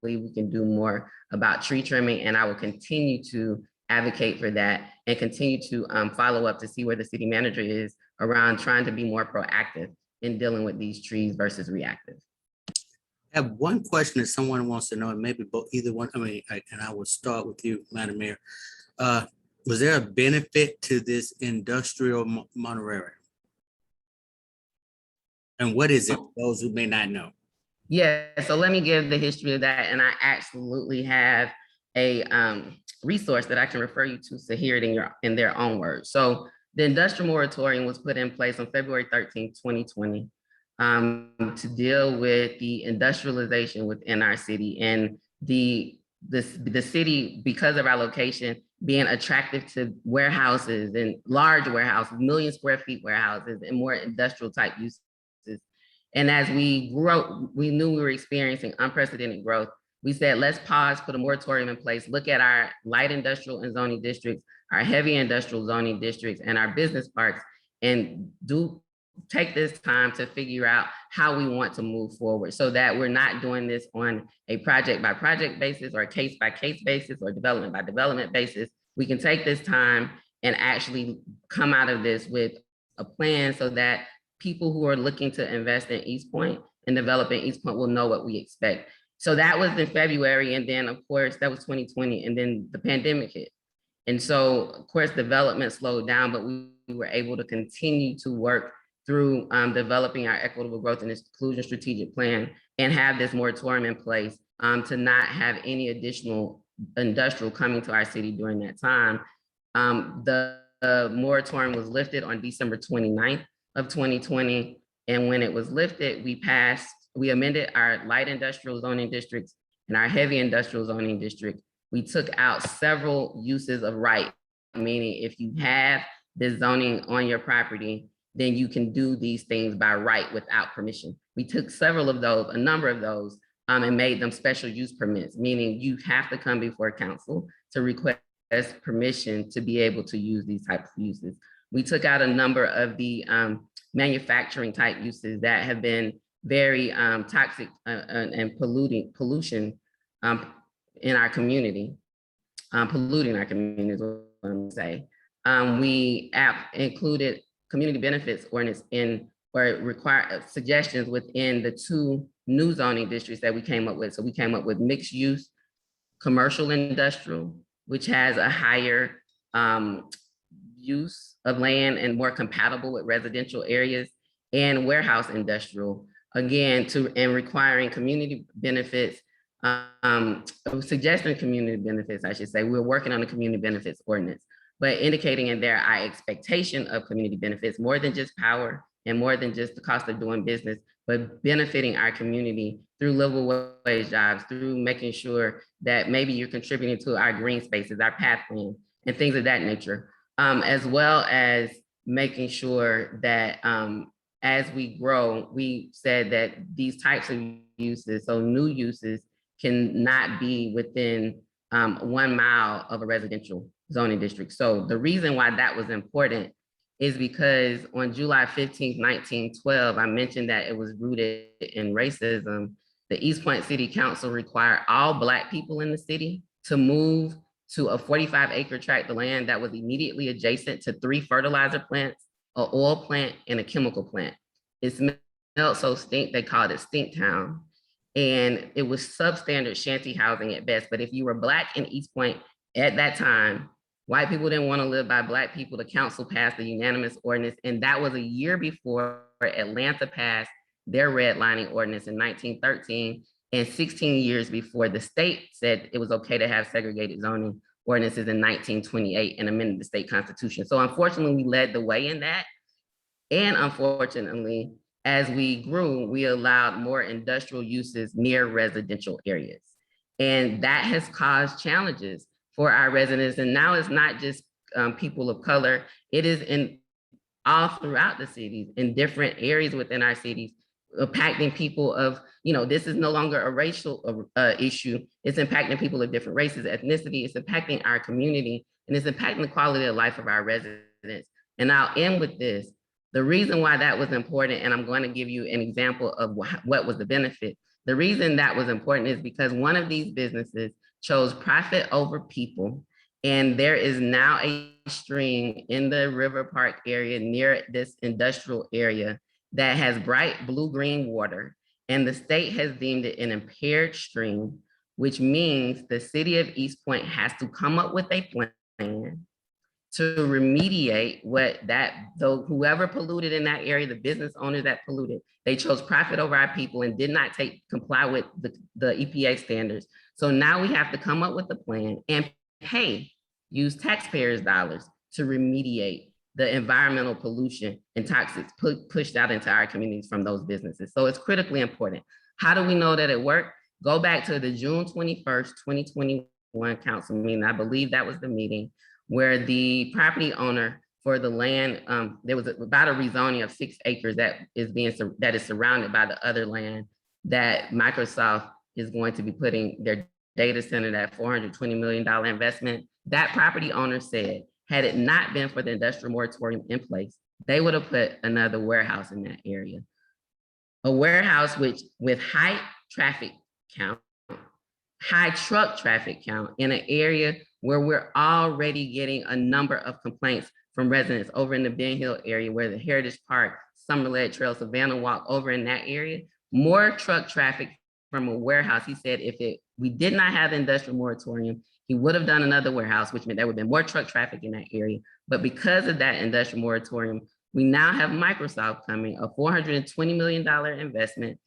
believe we can do more about tree trimming, and I will continue to advocate for that and continue to follow up to see where the city manager is around trying to be more proactive in dealing with these trees versus reactive. I have one question that someone wants to know, and maybe either one, and I will start with you, Madam Mayor. Was there a benefit to this industrial monorail? And what is it, for those who may not know? Yeah, so let me give the history of that. And I absolutely have a resource that I can refer you to hear it in their own words. So the industrial moratorium was put in place on February 13, 2020. To deal with the industrialization within our city and the city, because of our location, being attractive to warehouses and large warehouses, million square feet warehouses and more industrial type uses. And as we grew, we knew we were experiencing unprecedented growth. We said, let's pause, put a moratorium in place, look at our light industrial and zoning districts, our heavy industrial zoning districts, and our business parks, and do take this time to figure out how we want to move forward so that we're not doing this on a project by project basis or a case by case basis or development by development basis. We can take this time and actually come out of this with a plan so that people who are looking to invest in East Point and develop in East Point will know what we expect. So that was in February. And then of course, that was 2020. And then the pandemic hit. And so of course, development slowed down, but we were able to continue to work through developing our equitable growth and inclusion strategic plan and have this moratorium in place to not have any additional industrial coming to our city during that time. The moratorium was lifted on December 29th of 2020. And when it was lifted, we amended our light industrial zoning districts and our heavy industrial zoning district. We took out several uses of right, meaning if you have this zoning on your property, then you can do these things by right without permission. We took several of those, a number of those, and made them special use permits, meaning you have to come before council to request permission to be able to use these types of uses. We took out a number of the manufacturing type uses that have been very toxic and pollution in our community, polluting our community is what I'm saying. We included community benefits ordinance or require suggestions within the 2 new zoning districts that we came up with. So we came up with mixed use, commercial industrial, which has a higher use of land and more compatible with residential areas, and warehouse industrial, again, and requiring community benefits, suggesting community benefits, I should say. We're working on the community benefits ordinance, but indicating in there our expectation of community benefits, more than just power and more than just the cost of doing business, but benefiting our community through livable wage jobs, through making sure that maybe you're contributing to our green spaces, our path plan, and things of that nature, as well as making sure that as we grow, we said that these types of uses, so new uses, cannot be within 1 mile of a residential zoning district. So the reason why that was important is because on July 15th, 1912, I mentioned that it was rooted in racism. The East Point City Council required all Black people in the city to move to a 45-acre tract of land that was immediately adjacent to 3 fertilizer plants, an oil plant, and a chemical plant. It smelled so stink, they called it Stink Town. And it was substandard shanty housing at best. But if you were Black in East Point at that time, white people didn't want to live by Black people. The council passed the unanimous ordinance. And that was a year before Atlanta passed their redlining ordinance in 1913, and 16 years before the state said it was okay to have segregated zoning ordinances in 1928 and amended the state constitution. So unfortunately, we led the way in that. And unfortunately, as we grew, we allowed more industrial uses near residential areas. And that has caused challenges for our residents. And now it's not just people of color, it is in all throughout the cities, in different areas within our cities, impacting people of, this is no longer a racial issue. It's impacting people of different races, ethnicity. It's impacting our community, and it's impacting the quality of life of our residents. And I'll end with this. The reason why that was important, and I'm going to give you an example of what was the benefit. The reason that was important is because one of these businesses chose profit over people. And there is now a stream in the River Park area near this industrial area that has bright blue-green water. And the state has deemed it an impaired stream, which means the city of East Point has to come up with a plan to remediate whoever polluted in that area, the business owners that polluted, they chose profit over our people and did not comply with the EPA standards. So now we have to come up with a plan and use taxpayers' dollars to remediate the environmental pollution and toxics pushed out into our communities from those businesses. So it's critically important. How do we know that it worked? Go back to the June 21st, 2021 council meeting. I believe that was the meeting where the property owner for the land, there was about a rezoning of 6 acres that is surrounded by the other land that Microsoft is going to be putting their data center, that $420 million investment. That property owner said, had it not been for the industrial moratorium in place, they would have put another warehouse in that area. A warehouse with high traffic count, high truck traffic count in an area where we're already getting a number of complaints from residents over in the Ben Hill area, where the Heritage Park, Summerled Trail, Savannah Walk, over in that area, more truck traffic from a warehouse. He said we did not have the industrial moratorium, he would have done another warehouse, which meant there would have been more truck traffic in that area. But because of that industrial moratorium, we now have Microsoft coming, a $420 million investment.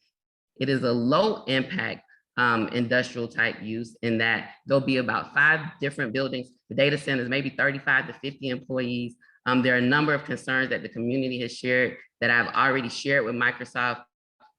It is a low impact industrial type use in that there'll be about 5 different buildings. The data centers, maybe 35 to 50 employees. There are a number of concerns that the community has shared that I've already shared with Microsoft,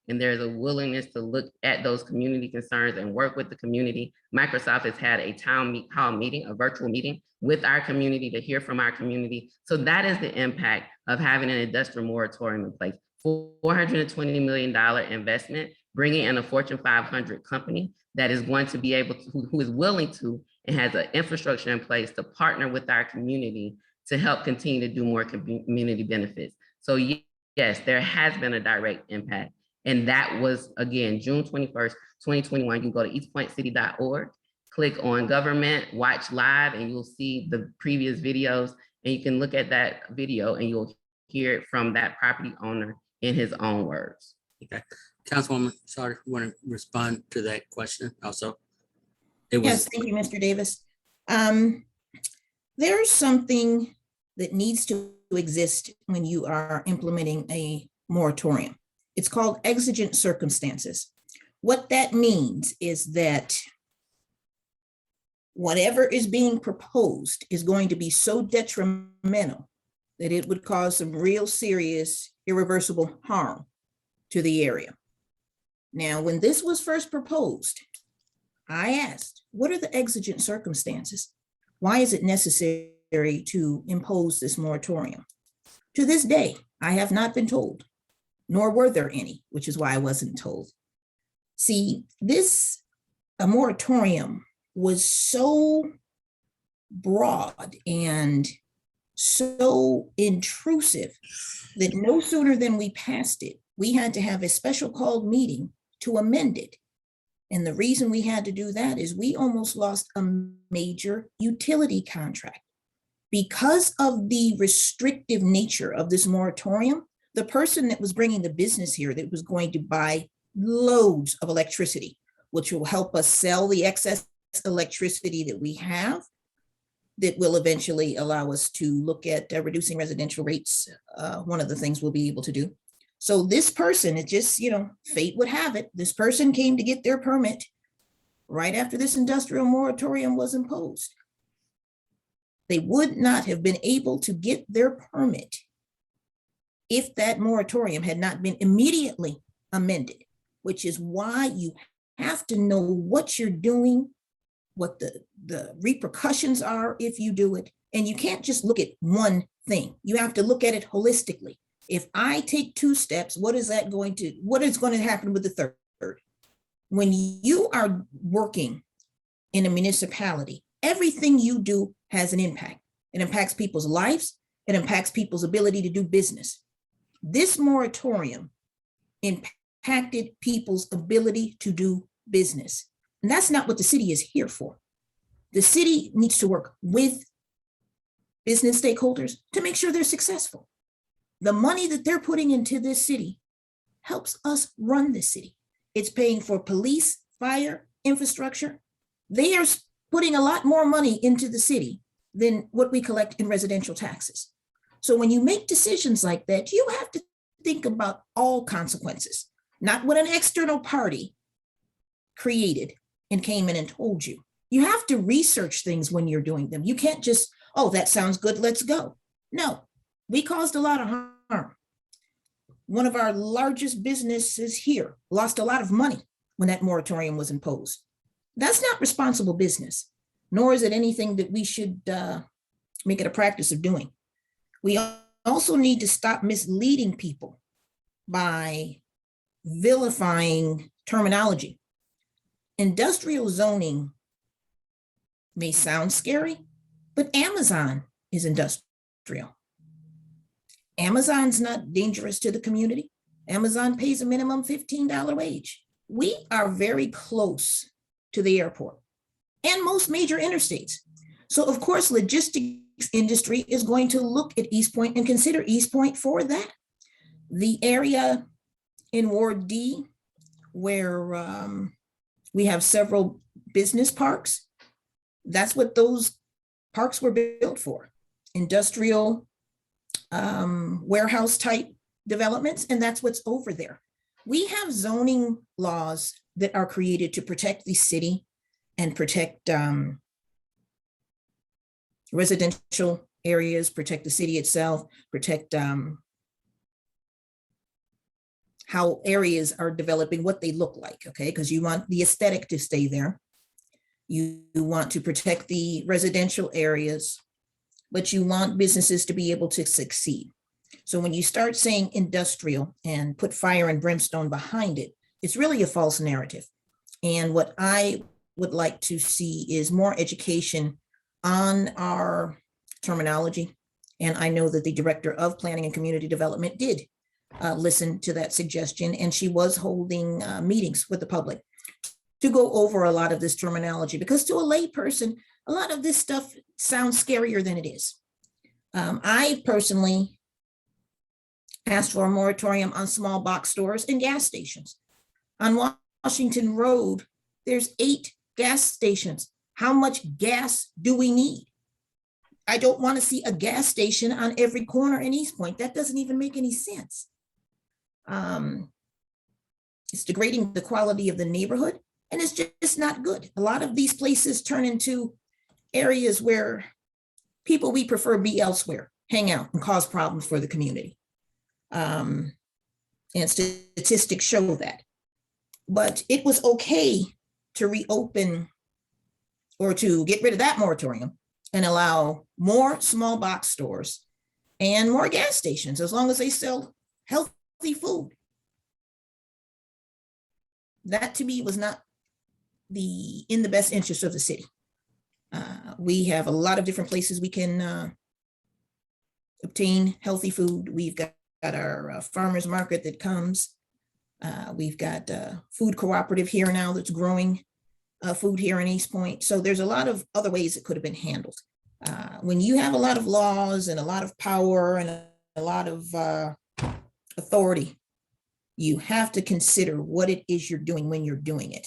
and there's a willingness to look at those community concerns and work with the community. Microsoft has had a town hall meeting, a virtual meeting with our community to hear from our community. So that is the impact of having an industrial moratorium in place. $420 million investment, bringing in a Fortune 500 company that is going to be able to, who is willing to, and has an infrastructure in place to partner with our community to help continue to do more community benefits. So yes, there has been a direct impact. And that was, again, June 21st, 2021. You can go to eastpointcity.org, click on government, watch live, and you'll see the previous videos. And you can look at that video and you'll hear it from that property owner in his own words. Okay. Councilwoman, sorry, want to respond to that question also? Yes, thank you, Mr. Davis. There's something that needs to exist when you are implementing a moratorium. It's called exigent circumstances. What that means is that whatever is being proposed is going to be so detrimental that it would cause some real serious, irreversible harm to the area. Now, when this was first proposed, I asked, what are the exigent circumstances? Why is it necessary to impose this moratorium? To this day, I have not been told, nor were there any, which is why I wasn't told. See, a moratorium was so broad and so intrusive that no sooner than we passed it, we had to have a special called meeting to amend it. And the reason we had to do that is we almost lost a major utility contract. Because of the restrictive nature of this moratorium, the person that was bringing the business here that was going to buy loads of electricity, which will help us sell the excess electricity that we have, that will eventually allow us to look at reducing residential rates. One of the things we'll be able to do. So this person, it just, fate would have it. This person came to get their permit right after this industrial moratorium was imposed. They would not have been able to get their permit if that moratorium had not been immediately amended, which is why you have to know what you're doing, what the repercussions are if you do it. And you can't just look at one thing. You have to look at it holistically. If I take 2 steps, what is going to happen with the third? When you are working in a municipality, everything you do has an impact. It impacts people's lives. It impacts people's ability to do business. This moratorium impacted people's ability to do business. And that's not what the city is here for. The city needs to work with business stakeholders to make sure they're successful. The money that they're putting into this city helps us run this city. It's paying for police, fire, infrastructure. They are putting a lot more money into the city than what we collect in residential taxes. So when you make decisions like that, you have to think about all consequences, not what an external party created and came in and told you. You have to research things when you're doing them. You can't just, oh, that sounds good, let's go. No, we caused a lot of harm. One of our largest businesses here lost a lot of money when that moratorium was imposed. That's not responsible business, nor is it anything that we should make it a practice of doing. We also need to stop misleading people by vilifying terminology. Industrial zoning may sound scary, but Amazon is industrial. Amazon's not dangerous to the community. Amazon pays a minimum $15 wage. We are very close to the airport and most major interstates. So of course, logistics industry is going to look at East Point and consider East Point for that. The area in Ward D where we have several business parks, that's what those parks were built for, industrial warehouse type developments, and that's what's over there. We have zoning laws that are created to protect the city and protect residential areas, protect the city itself, protect how areas are developing, what they look like, okay? Because you want the aesthetic to stay there. You want to protect the residential areas, but you want businesses to be able to succeed. So when you start saying industrial and put fire and brimstone behind it, it's really a false narrative. And what I would like to see is more education on our terminology. And I know that the Director of Planning and Community Development did listen to that suggestion, and she was holding meetings with the public to go over a lot of this terminology, because to a lay person, a lot of this stuff sounds scarier than it is. I personally asked for a moratorium on small box stores and gas stations. On Washington Road, there's 8 gas stations. How much gas do we need? I don't want to see a gas station on every corner in East Point. That doesn't even make any sense. It's degrading the quality of the neighborhood, and it's just not good. A lot of these places turn into areas where people we prefer be elsewhere, hang out and cause problems for the community. And statistics show that. But it was okay to reopen or to get rid of that moratorium and allow more small box stores and more gas stations, as long as they sell healthy food. That to me was not in the best interest of the city. We have a lot of different places we can obtain healthy food. We've got our farmers market that comes. We've got a food cooperative here now that's growing food here in East Point. So there's a lot of other ways it could have been handled. When you have a lot of laws and a lot of power and a lot of authority, you have to consider what it is you're doing when you're doing it.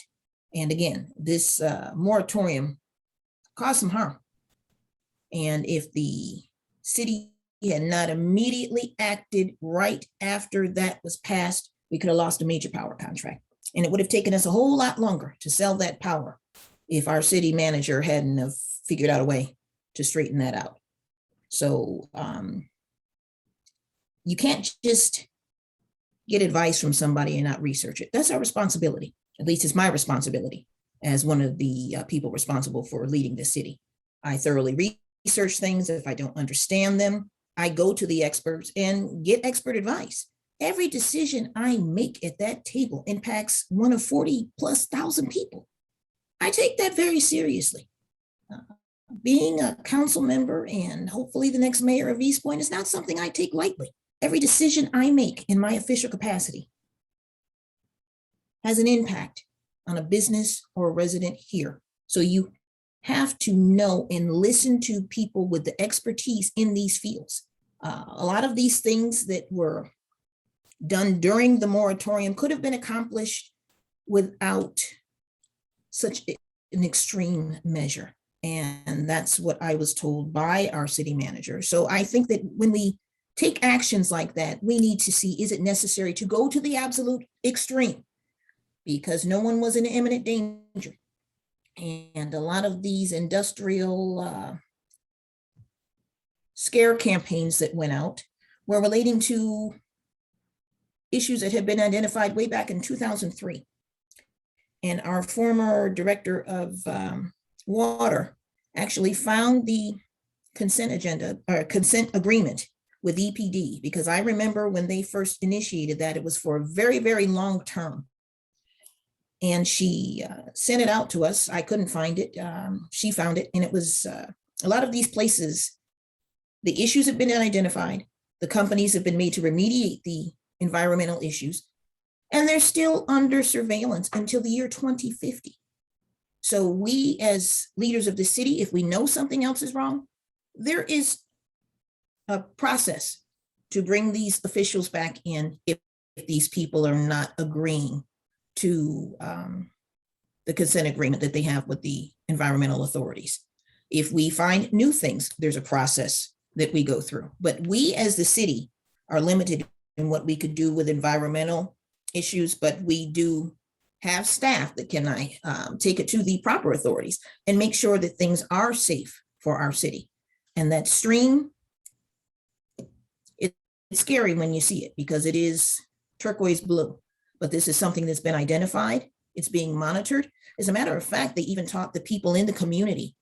And again, this moratorium caused some harm. And if the city had not immediately acted right after that was passed, we could have lost a major power contract. And it would have taken us a whole lot longer to sell that power if our city manager hadn't have figured out a way to straighten that out. So you can't just get advice from somebody and not research it. That's our responsibility. At least it's my responsibility as one of the people responsible for leading the city. I thoroughly research things. If I don't understand them, I go to the experts and get expert advice. Every decision I make at that table impacts one of 40,000+ people. I take that very seriously. Being a council member and hopefully the next mayor of East Point is not something I take lightly. Every decision I make in my official capacity has an impact on a business or a resident here. So you have to know and listen to people with the expertise in these fields. A lot of these things that were done during the moratorium could have been accomplished without such an extreme measure. And that's what I was told by our city manager. So I think that when we take actions like that, we need to see, is it necessary to go to the absolute extreme? Because no one was in imminent danger. And a lot of these industrial scare campaigns that went out were relating to issues that had been identified way back in 2003. And our former director of water actually found the consent agenda or consent agreement with EPD, because I remember when they first initiated that, it was for a very, very long term. And she sent it out to us. I couldn't find it. She found it, and it was a lot of these places, the issues have been identified. The companies have been made to remediate the environmental issues, and they're still under surveillance until the year 2050. So we, as leaders of the city, if we know something else is wrong, there is a process to bring these officials back in if these people are not agreeing to the consent agreement that they have with the environmental authorities. If we find new things, there's a process that we go through. But we as the city are limited in what we could do with environmental issues, but we do have staff that can take it to the proper authorities and make sure that things are safe for our city. And that stream, it's scary when you see it because it is turquoise blue, but this is something that's been identified. It's being monitored. As a matter of fact, they even taught the people in the community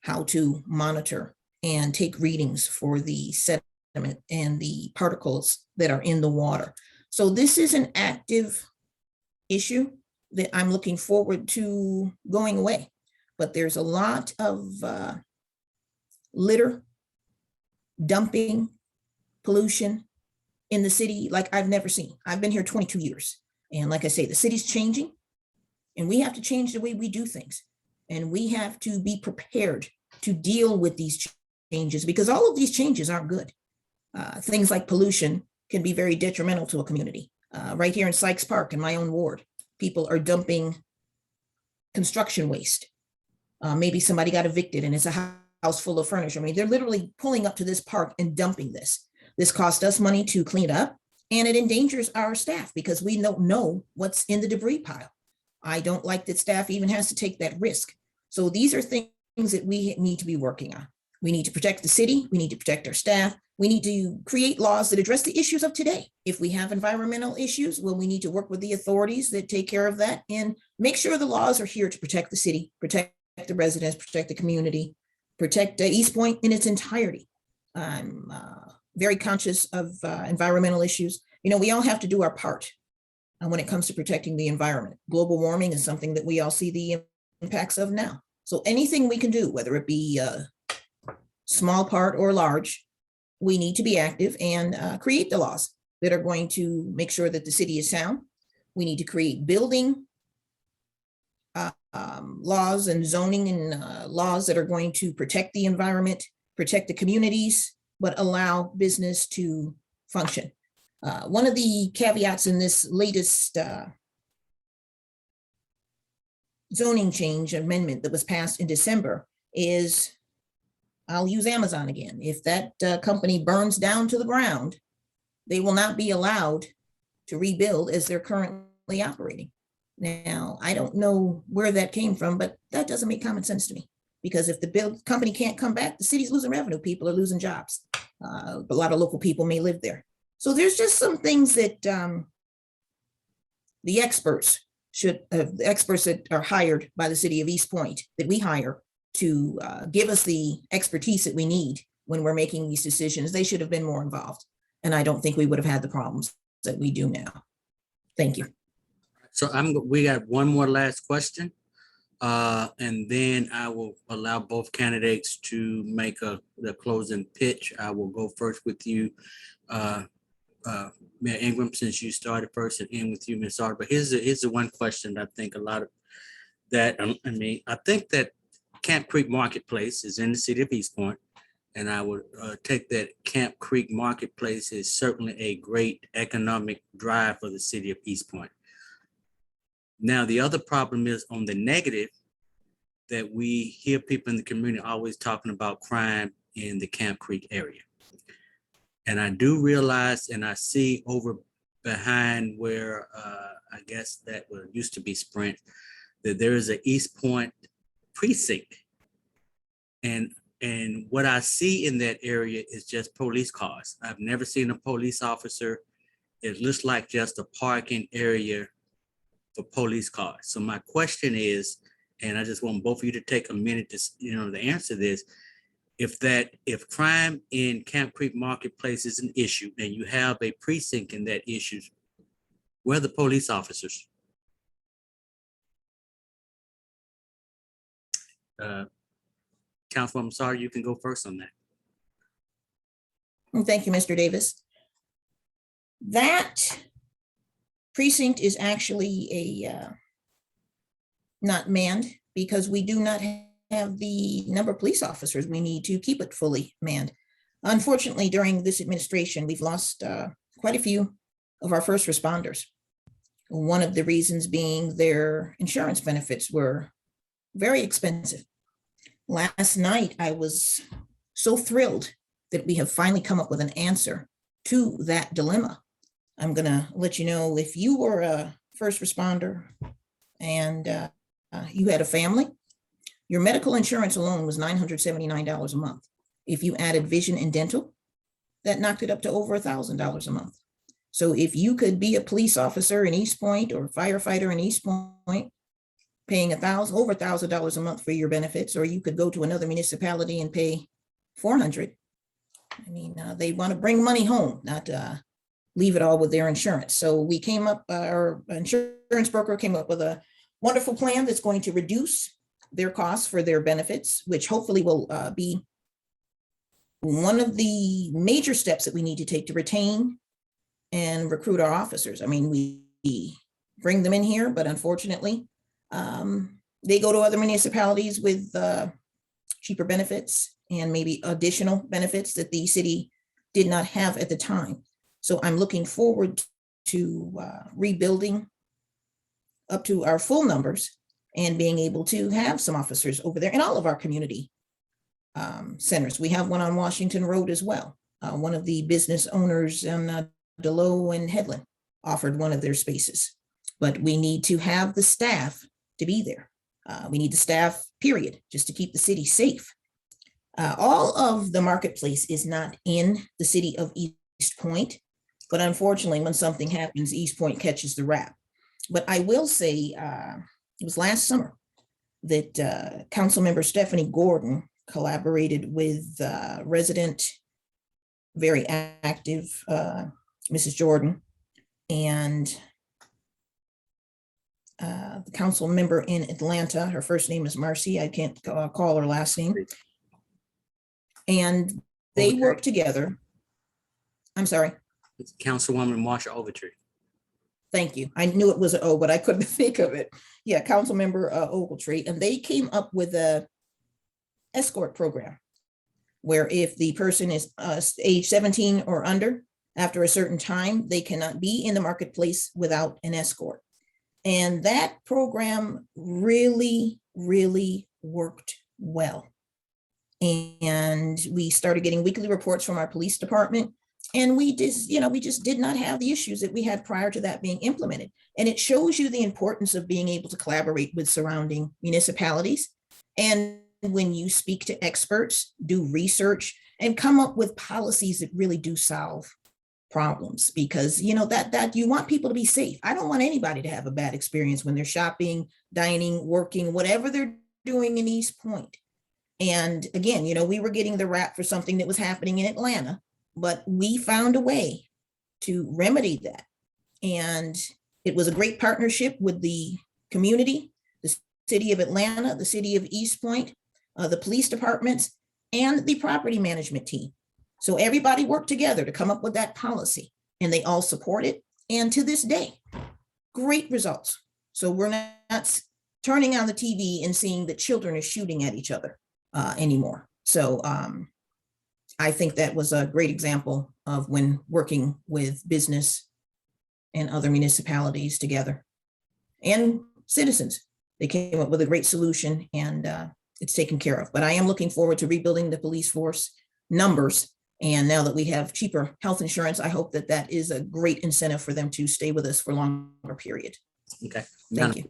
how to monitor and take readings for the sediment and the particles that are in the water. So this is an active issue that I'm looking forward to going away. But there's a lot of litter, dumping, pollution in the city like I've never seen. I've been here 22 years. And like I say, the city's changing and we have to change the way we do things. And we have to be prepared to deal with these changes because all of these changes aren't good. Things like pollution can be very detrimental to a community. Right here in Sykes Park, in my own ward, people are dumping construction waste. Maybe somebody got evicted and it's a house full of furniture. I mean, they're literally pulling up to this park and dumping this. This costs us money to clean it up and it endangers our staff because we don't know what's in the debris pile. I don't like that staff even has to take that risk. So these are things that we need to be working on. We need to protect the city. We need to protect our staff. We need to create laws that address the issues of today. If we have environmental issues, well, we need to work with the authorities that take care of that and make sure the laws are here to protect the city, protect the residents, protect the community, protect East Point in its entirety. I'm very conscious of environmental issues. You know, we all have to do our part when it comes to protecting the environment. Global warming is something that we all see the impacts of now. So anything we can do, whether it be small part or large, we need to be active and create the laws that are going to make sure that the city is sound. We need to create building laws and zoning and laws that are going to protect the environment, protect the communities, but allow business to function. One of the caveats in this latest zoning change amendment that was passed in December is, I'll use Amazon again. If that company burns down to the ground, they will not be allowed to rebuild as they're currently operating. Now, I don't know where that came from, but that doesn't make common sense to me. Because if the company can't come back, the city's losing revenue, people are losing jobs. A lot of local people may live there. So there's just some things that the experts that are hired by the city of East Point, that we hire to give us the expertise that we need when we're making these decisions, they should have been more involved. And I don't think we would have had the problems that we do now. Thank you. So we got one more last question. And then I will allow both candidates to make the closing pitch. I will go first with you, Mayor Ingram, since you started first, and end with you, Ms. Art. But here's the one question I think a lot of that, I think that Camp Creek Marketplace is in the city of East Point. And I would take that Camp Creek Marketplace is certainly a great economic drive for the city of East Point. Now, the other problem is on the negative, that we hear people in the community always talking about crime in the Camp Creek area. And I do realize, and I see over behind where I guess that used to be Sprint, that there is an East Point precinct. And what I see in that area is just police cars. I've never seen a police officer. It looks like just a parking area for police cars. So my question is, and I just want both of you to take a minute to, to answer this. If crime in Camp Creek Marketplace is an issue and you have a precinct in that issue, where are the police officers? Councilwoman, I'm sorry, you can go first on that. Thank you, Mr. Davis. That precinct is actually not manned because we do not have the number of police officers we need to keep it fully manned. Unfortunately, during this administration, we've lost quite a few of our first responders. One of the reasons being their insurance benefits were very expensive. Last night, I was so thrilled that we have finally come up with an answer to that dilemma. I'm gonna let you know, if you were a first responder and you had a family, your medical insurance alone was $979 a month. If you added vision and dental, that knocked it up to over $1,000 a month. So if you could be a police officer in East Point or firefighter in East Point, paying over $1,000 a month for your benefits, or you could go to another municipality and pay $400. I mean, they want to bring money home, not leave it all with their insurance. So we came up, our insurance broker came up with a wonderful plan that's going to reduce their costs for their benefits, which hopefully will be one of the major steps that we need to take to retain and recruit our officers. I mean, we bring them in here, but unfortunately, they go to other municipalities with cheaper benefits and maybe additional benefits that the city did not have at the time. So I'm looking forward to rebuilding up to our full numbers and being able to have some officers over there in all of our community centers. We have one on Washington Road as well. One of the business owners in Delow and Headland offered one of their spaces, but we need to have the staff to be there. We need the staff, period, just to keep the city safe. All of the marketplace is not in the city of East Point, but unfortunately, when something happens, East Point catches the rap. But I will say, it was last summer that Council Member Stephanie Gordon collaborated with resident, very active Mrs. Jordan, and the council member in Atlanta. Her first name is Marcy. I can't call her last name. And they work together. I'm sorry. It's Councilwoman Marsha Overtree. Thank you. I knew it was an O, but I couldn't think of it. Yeah, Council Member Ogletree, and they came up with a escort program where if the person is age 17 or under, after a certain time, they cannot be in the marketplace without an escort. And that program really, really worked well. And we started getting weekly reports from our police department. And we just did not have the issues that we had prior to that being implemented. And it shows you the importance of being able to collaborate with surrounding municipalities. And when you speak to experts, do research, and come up with policies that really do solve problems, because that you want people to be safe. I don't want anybody to have a bad experience when they're shopping, dining, working, whatever they're doing in East Point. And again, we were getting the rap for something that was happening in Atlanta, but we found a way to remedy that. And it was a great partnership with the community, the city of Atlanta, the city of East Point, the police departments, and the property management team. So everybody worked together to come up with that policy, and they all support it. And to this day, great results. So we're not turning on the TV and seeing that children are shooting at each other anymore. So I think that was a great example of when working with business and other municipalities together and citizens. They came up with a great solution, and it's taken care of. But I am looking forward to rebuilding the police force numbers. And now that we have cheaper health insurance, I hope that that is a great incentive for them to stay with us for a longer period. Okay. Thank you.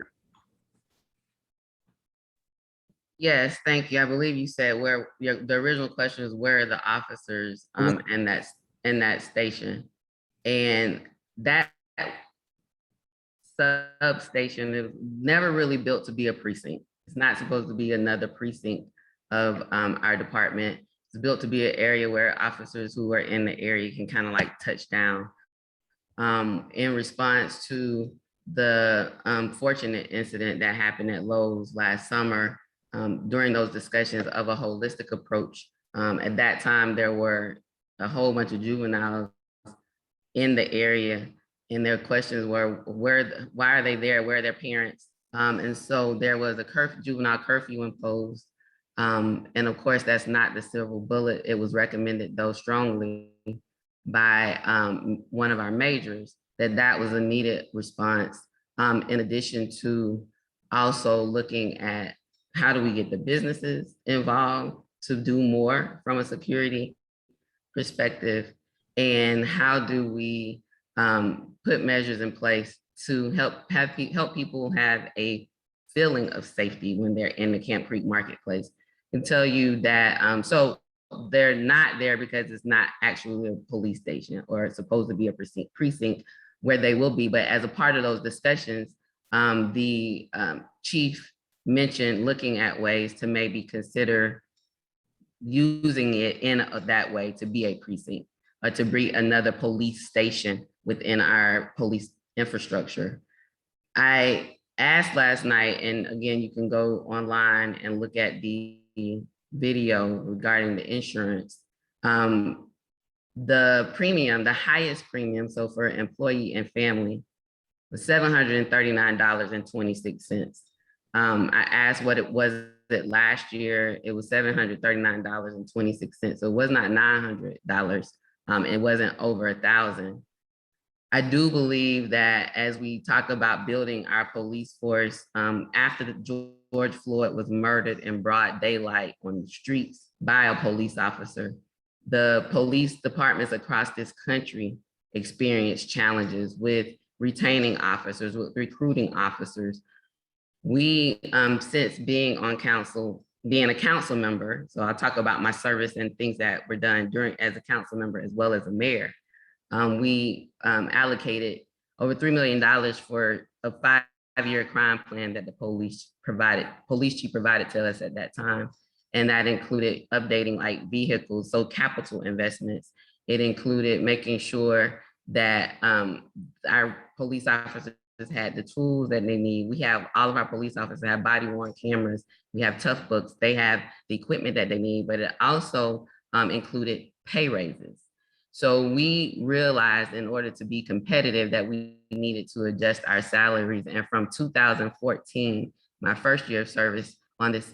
Yes, thank you. I believe you said the original question is where are the officers in that station, and that substation is never really built to be a precinct. It's not supposed to be another precinct of our department. It's built to be an area where officers who are in the area can kind of like touch down. In response to the unfortunate incident that happened at Lowe's last summer, during those discussions of a holistic approach, at that time there were a whole bunch of juveniles in the area, and their questions were, why are they there? Where are their parents? And so there was a juvenile curfew imposed. And of course, that's not the silver bullet. It was recommended, though, strongly by one of our majors that was a needed response, in addition to also looking at how do we get the businesses involved to do more from a security perspective, and how do we put measures in place to help people have a feeling of safety when they're in the Camp Creek marketplace. I can tell you that so they're not there because it's not actually a police station, or it's supposed to be a precinct where they will be. But as a part of those discussions, the chief mentioned looking at ways to maybe consider using it in that way to be a precinct, or to be another police station within our police infrastructure. I asked last night, and again, you can go online and look at the video regarding the insurance. The premium, the highest premium, so for employee and family, was $739.26. I asked what it was last year. It was $739.26. So it was not $900. It wasn't over $1,000. I do believe that as we talk about building our police force, after George Floyd was murdered in broad daylight on the streets by a police officer, the police departments across this country experienced challenges with retaining officers, with recruiting officers. We, since being on council, being a council member, so I'll talk about my service and things that were done as a council member as well as a mayor. We allocated over $3 million for a 5-year crime plan that the police chief provided to us at that time. And that included updating like vehicles, so capital investments. It included making sure that our police officers had the tools that they need. All of our police officers have body worn cameras. We have tough books. They have the equipment that they need, but it also included pay raises. So we realized in order to be competitive that we needed to adjust our salaries. And from 2014, my first year of service on this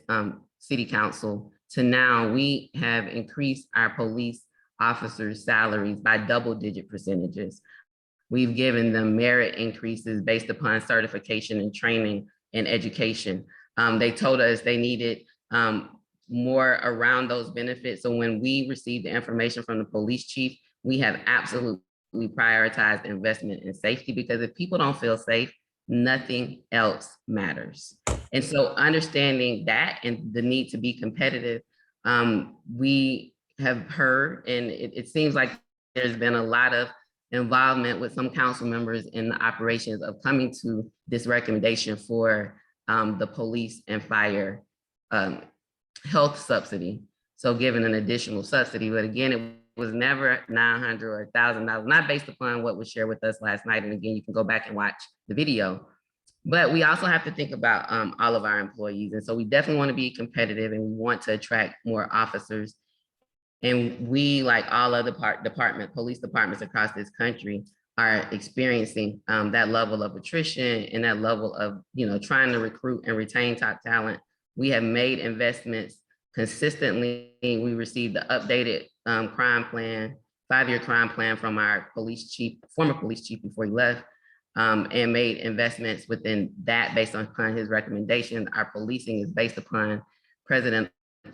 city council, to now, we have increased our police officers' salaries by double-digit percentages. We've given them merit increases based upon certification and training and education. They told us they needed more around those benefits. So when we received the information from the police chief, we have absolutely prioritized investment in safety, because if people don't feel safe, nothing else matters. And so understanding that and the need to be competitive, we have heard, and it seems like there's been a lot of involvement with some council members in the operations of coming to this recommendation for the police and fire health subsidy. So given an additional subsidy, but again, it was never $900 or $1,000, not based upon what was shared with us last night. And again, you can go back and watch the video. But we also have to think about all of our employees. And so we definitely want to be competitive, and we want to attract more officers. And we, like all other police departments across this country, are experiencing that level of attrition and that level of, trying to recruit and retain top talent. We have made investments consistently. We received the updated crime plan, 5-year crime plan from our former police chief before he left, and made investments within that based upon his recommendations. Our policing is based upon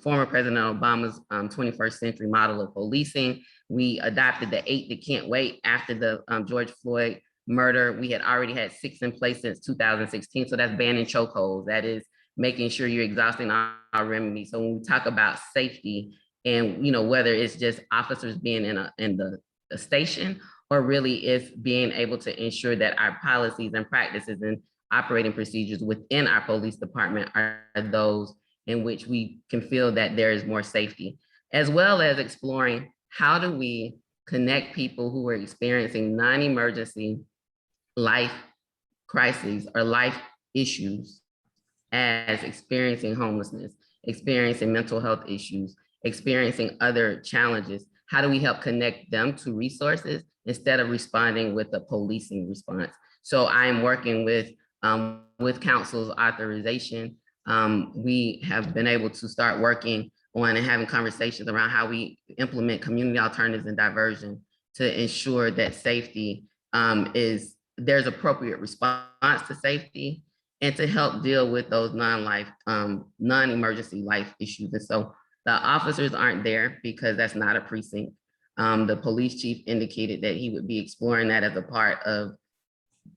former President Obama's 21st century model of policing. We adopted the 8 that can't wait after the George Floyd murder. We had already had 6 in place since 2016. So that's banning chokeholds. That is making sure you're exhausting our remedies. So when we talk about safety, and whether it's just officers being in the station, or really it's being able to ensure that our policies and practices and operating procedures within our police department are those in which we can feel that there is more safety, as well as exploring how do we connect people who are experiencing non-emergency life crises or life issues as experiencing homelessness, experiencing mental health issues, experiencing other challenges. how do we help connect them to resources instead of responding with a policing response? So I'm working with council's authorization. We have been able to start working on and having conversations around how we implement community alternatives and diversion to ensure that safety there's appropriate response to safety and to help deal with those non-emergency life issues. And so the officers aren't there because that's not a precinct. The police chief indicated that he would be exploring that as a part of,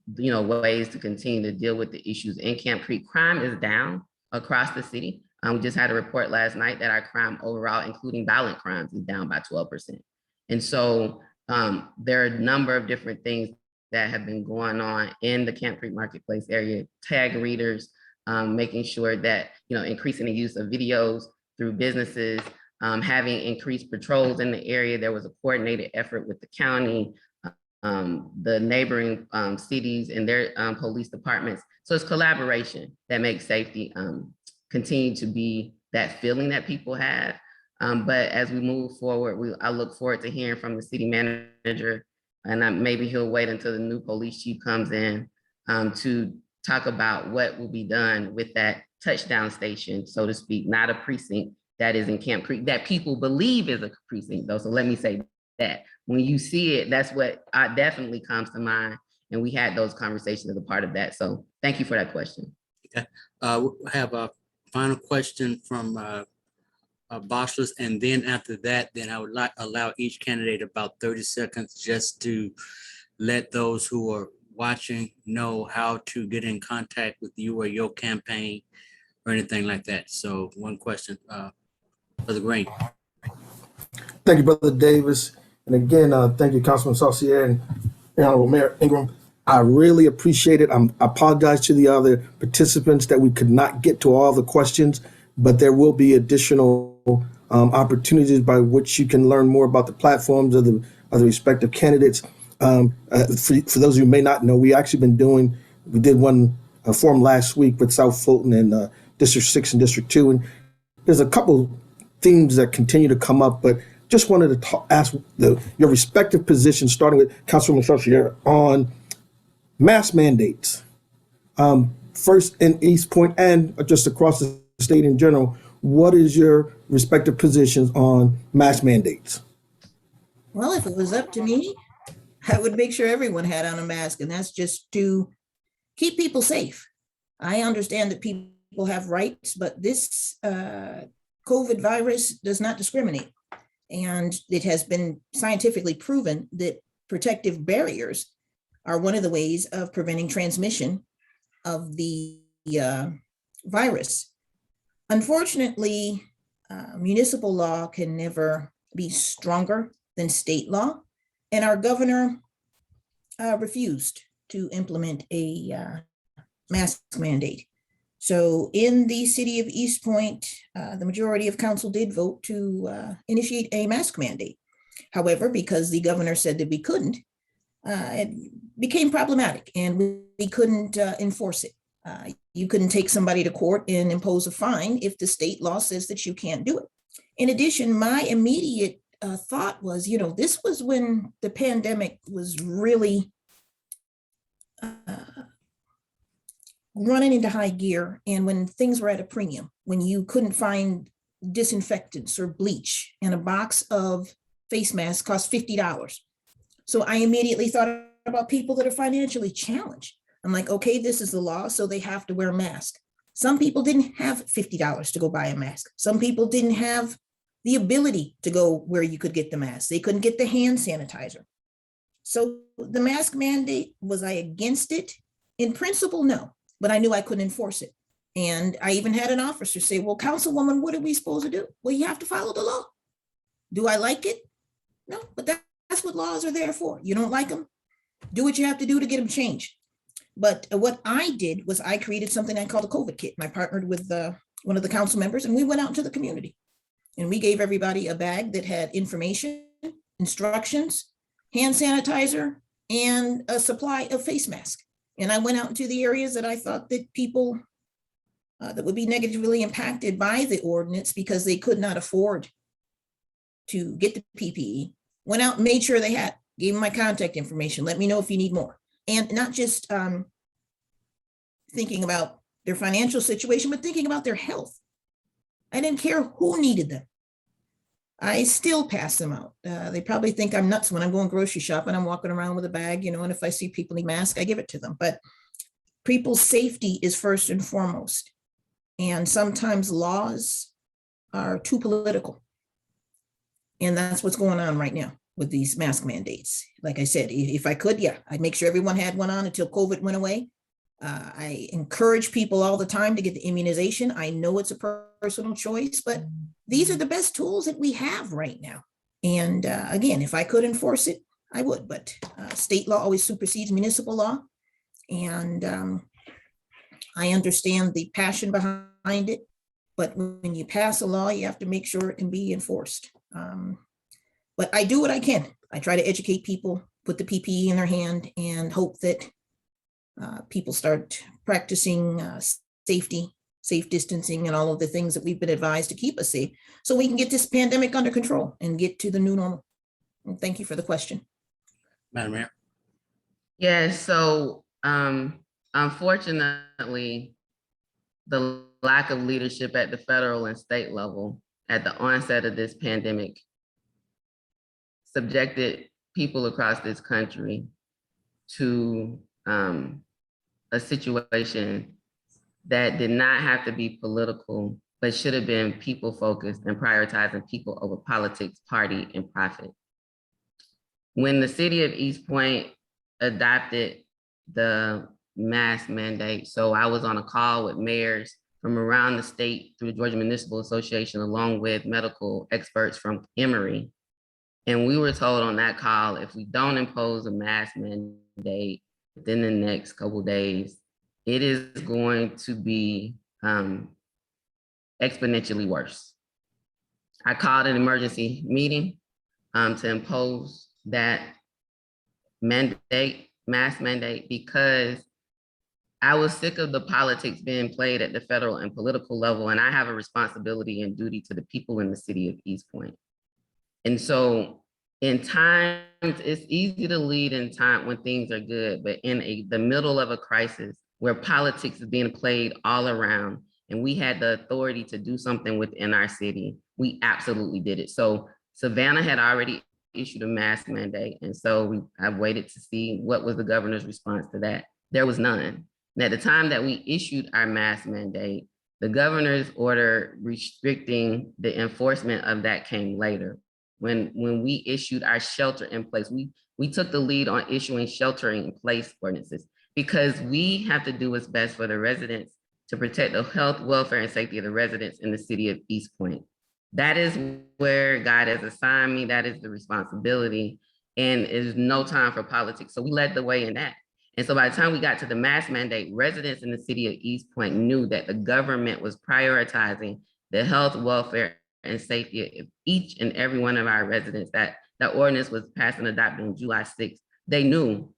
ways to continue to deal with the issues in Camp Creek. Crime is down across the city. We just had a report last night that our crime overall, including violent crimes, is down by 12%. And so there are a number of different things that have been going on in the Camp Creek Marketplace area, tag readers, making sure that, increasing the use of videos through businesses, having increased patrols in the area. There was a coordinated effort with the county, the neighboring cities and their police departments. So it's collaboration that makes safety continue to be that feeling that people have. But as we move forward, I look forward to hearing from the city manager, and maybe he'll wait until the new police chief comes in to talk about what will be done with that touchdown station, so to speak, not a precinct that is in Camp Creek that people believe is a precinct though. So let me say that when you see it, that's what definitely comes to mind. And we had those conversations as a part of that. So thank you for that question. Okay, we have a final question from Bosslers, and then after that, then I would allow each candidate about 30 seconds just to let those who are watching know how to get in contact with you or your campaign or anything like that. So one question, Brother Green. Thank you, Brother Davis. And again, thank you, Councilman Saucier and Honorable Mayor Ingram. I really appreciate it. I apologize to the other participants that we could not get to all the questions, but there will be additional opportunities by which you can learn more about the platforms of the respective candidates. For those who may not know, we did one forum last week with South Fulton and District 6 and District 2. And there's a couple themes that continue to come up, but just wanted to ask your respective positions, starting with Councilwoman Saucier on mask mandates. First in East Point and just across the state in general, what is your respective positions on mask mandates? Well, if it was up to me, I would make sure everyone had on a mask, and that's just to keep people safe. I understand that people have rights, but this COVID virus does not discriminate. And it has been scientifically proven that protective barriers are one of the ways of preventing transmission of the virus. Unfortunately, municipal law can never be stronger than state law, and our governor refused to implement a mask mandate. So in the city of East Point, the majority of council did vote to initiate a mask mandate. However, because the governor said that we couldn't, it became problematic and we couldn't enforce it. You couldn't take somebody to court and impose a fine if the state law says that you can't do it. In addition, my immediate thought was, this was when the pandemic was really running into high gear, and when things were at a premium, when you couldn't find disinfectants or bleach, and a box of face masks cost $50. So I immediately thought about people that are financially challenged. I'm like, okay, this is the law, so they have to wear a mask. Some people didn't have $50 to go buy a mask. Some people didn't have the ability to go where you could get the mask. They couldn't get the hand sanitizer. So the mask mandate, was I against it? In principle, no, but I knew I couldn't enforce it. And I even had an officer say, well, Councilwoman, what are we supposed to do? Well, you have to follow the law. Do I like it? No, but that's what laws are there for. You don't like them? Do what you have to do to get them changed. But what I did was I created something I called a COVID kit. And I partnered with one of the council members, and we went out into the community. And we gave everybody a bag that had information, instructions, hand sanitizer, and a supply of face masks. And I went out into the areas that I thought that people that would be negatively impacted by the ordinance because they could not afford to get the PPE, went out and made sure they had, gave them my contact information, let me know if you need more. And not just thinking about their financial situation, but thinking about their health. I didn't care who needed them. I still pass them out. They probably think I'm nuts when I'm going grocery shopping. I'm walking around with a bag, and if I see people need masks, I give it to them. But people's safety is first and foremost. And sometimes laws are too political. And that's what's going on right now with these mask mandates. Like I said, if I could, yeah, I'd make sure everyone had one on until COVID went away. I encourage people all the time to get the immunization. I know it's a personal choice, but these are the best tools that we have right now. And again, if I could enforce it, I would, but state law always supersedes municipal law. And I understand the passion behind it, but when you pass a law, you have to make sure it can be enforced. But I do what I can. I try to educate people, put the PPE in their hand, and hope that people start practicing safety, safe distancing, and all of the things that we've been advised to keep us safe, so we can get this pandemic under control and get to the new normal. And thank you for the question. Madam Mayor. Yeah, so unfortunately, the lack of leadership at the federal and state level at the onset of this pandemic subjected people across this country to a situation that did not have to be political, but should have been people focused and prioritizing people over politics, party, and profit. When the city of East Point adopted the mask mandate, so I was on a call with mayors from around the state through the Georgia Municipal Association, along with medical experts from Emory. And we were told on that call, if we don't impose a mask mandate within the next couple of days, it is going to be exponentially worse. I called an emergency meeting to impose that mandate, mask mandate, because I was sick of the politics being played at the federal and political level, and I have a responsibility and duty to the people in the city of East Point. And so in times, it's easy to lead in time when things are good, but in the middle of a crisis where politics is being played all around, and we had the authority to do something within our city, we absolutely did it. So Savannah had already issued a mask mandate. And so I waited to see what was the governor's response to that. There was none. And at the time that we issued our mask mandate, the governor's order restricting the enforcement of that came later. When we issued our shelter in place, we took the lead on issuing sheltering in place ordinances, because we have to do what's best for the residents to protect the health, welfare, and safety of the residents in the city of East Point. That is where God has assigned me. That is the responsibility, and there's no time for politics. So we led the way in that. And so by the time we got to the mask mandate, residents in the city of East Point knew that the government was prioritizing the health, welfare, and safety of each and every one of our residents. That ordinance was passed and adopted on July 6th. They knew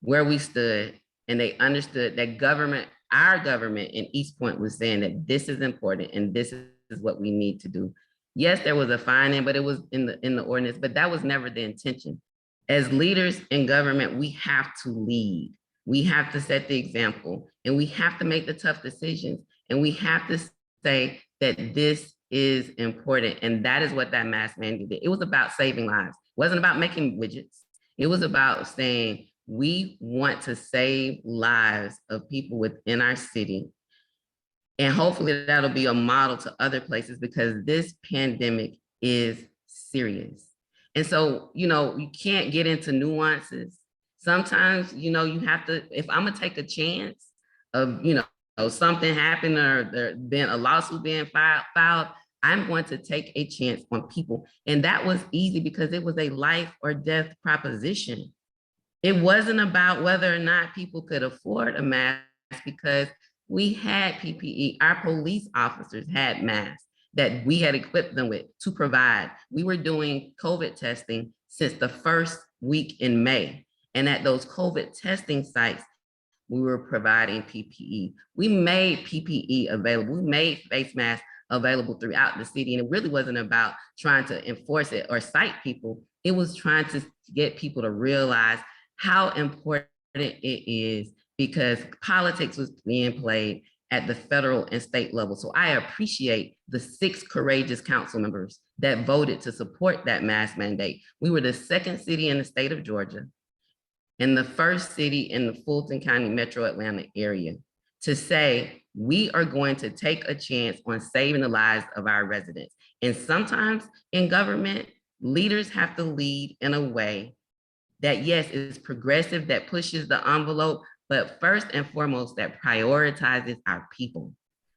where we stood, and they understood that government, our government in East Point, was saying that this is important and this is what we need to do. Yes, there was a finding, but it was in the ordinance, but that was never the intention. As leaders in government, we have to lead. We have to set the example, and we have to make the tough decisions, and we have to say that this is important. And that is what that mask mandate did. It was about saving lives. It wasn't about making widgets. It was about saying, we want to save lives of people within our city. And hopefully that'll be a model to other places, because this pandemic is serious. And so, you can't get into nuances. Sometimes, you have to, if I'm gonna take a chance of, something happened or there been a lawsuit being filed, I'm going to take a chance on people. And that was easy because it was a life or death proposition. It wasn't about whether or not people could afford a mask, because we had PPE. Our police officers had masks that we had equipped them with to provide. We were doing COVID testing since the first week in May. And at those COVID testing sites, we were providing PPE. We made PPE available. We made face masks available throughout the city. And it really wasn't about trying to enforce it or cite people. It was trying to get people to realize how important it is, because politics was being played at the federal and state level. So I appreciate the 6 courageous council members that voted to support that mask mandate. We were the 2nd city in the state of Georgia and the 1st city in the Fulton County metro Atlanta area to say, we are going to take a chance on saving the lives of our residents. And sometimes in government, leaders have to lead in a way that, yes, is progressive, that pushes the envelope, but first and foremost, that prioritizes our people.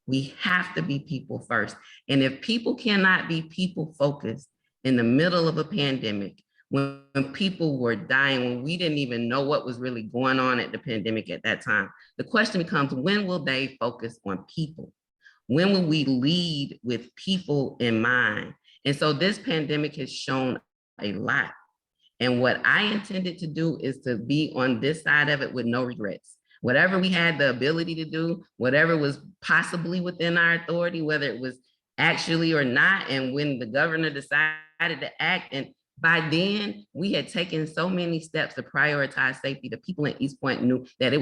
We have to be people first. And if people cannot be people focused in the middle of a pandemic, when people were dying, when we didn't even know what was really going on at the pandemic at that time, the question becomes, when will they focus on people? When will we lead with people in mind? And so this pandemic has shown a lot. And what I intended to do is to be on this side of it with no regrets. Whatever we had the ability to do, whatever was possibly within our authority, whether it was actually or not, and when the governor decided to act, and by then we had taken so many steps to prioritize safety. The people in East Point knew that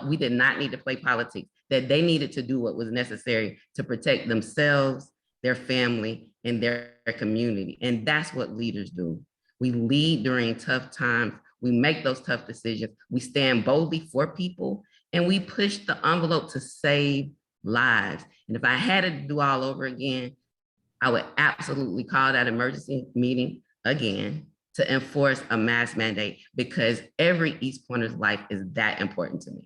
we did not need to play politics, that they needed to do what was necessary to protect themselves, their family, and their community. And that's what leaders do. We lead during tough times. We make those tough decisions. We stand boldly for people, and we push the envelope to save lives. And if I had to do all over again, I would absolutely call that emergency meeting again to enforce a mask mandate, because every East Pointer's life is that important to me.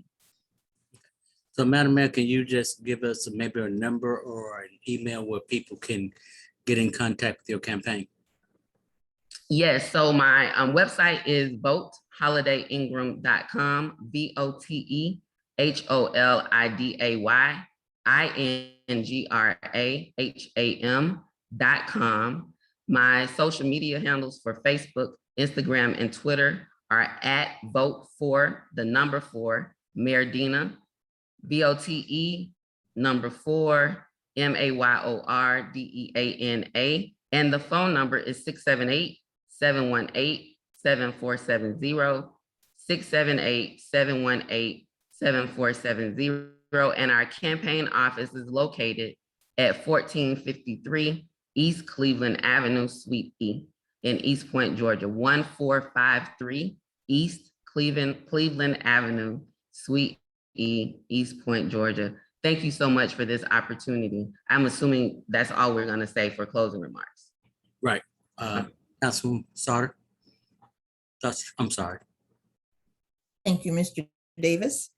So Madam Mayor, can you just give us maybe a number or an email where people can get in contact with your campaign? Yes, so my website is voteholidayingram.com, VOTEHOLIDAYINGRAHAM.com. My social media handles for Facebook, Instagram, and Twitter are at vote4 Mayor Dina, VOTE 4 MAYORDEANA. And the phone number is 678-718-7470, 678-718-7470. And our campaign office is located at 1453 East Cleveland Avenue, Suite E in East Point, Georgia, 1453 East Cleveland Avenue, Suite E, East Point, Georgia. Thank you so much for this opportunity. I'm assuming that's all we're going to say for closing remarks. Right. Councilwoman Sauter? I'm sorry. Thank you, Mr. Davis.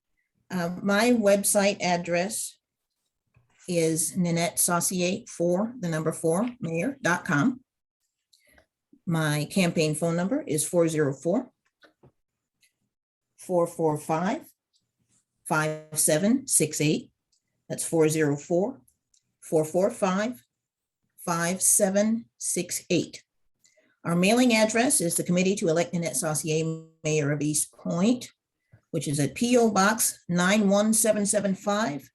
My website address is Nanette Saucier 4 mayor.com. My campaign phone number is 404-445-5768. That's 404-445-5768. Our mailing address is the Committee to Elect Nanette Saucier, Mayor of East Point, which is at P.O. Box 91775,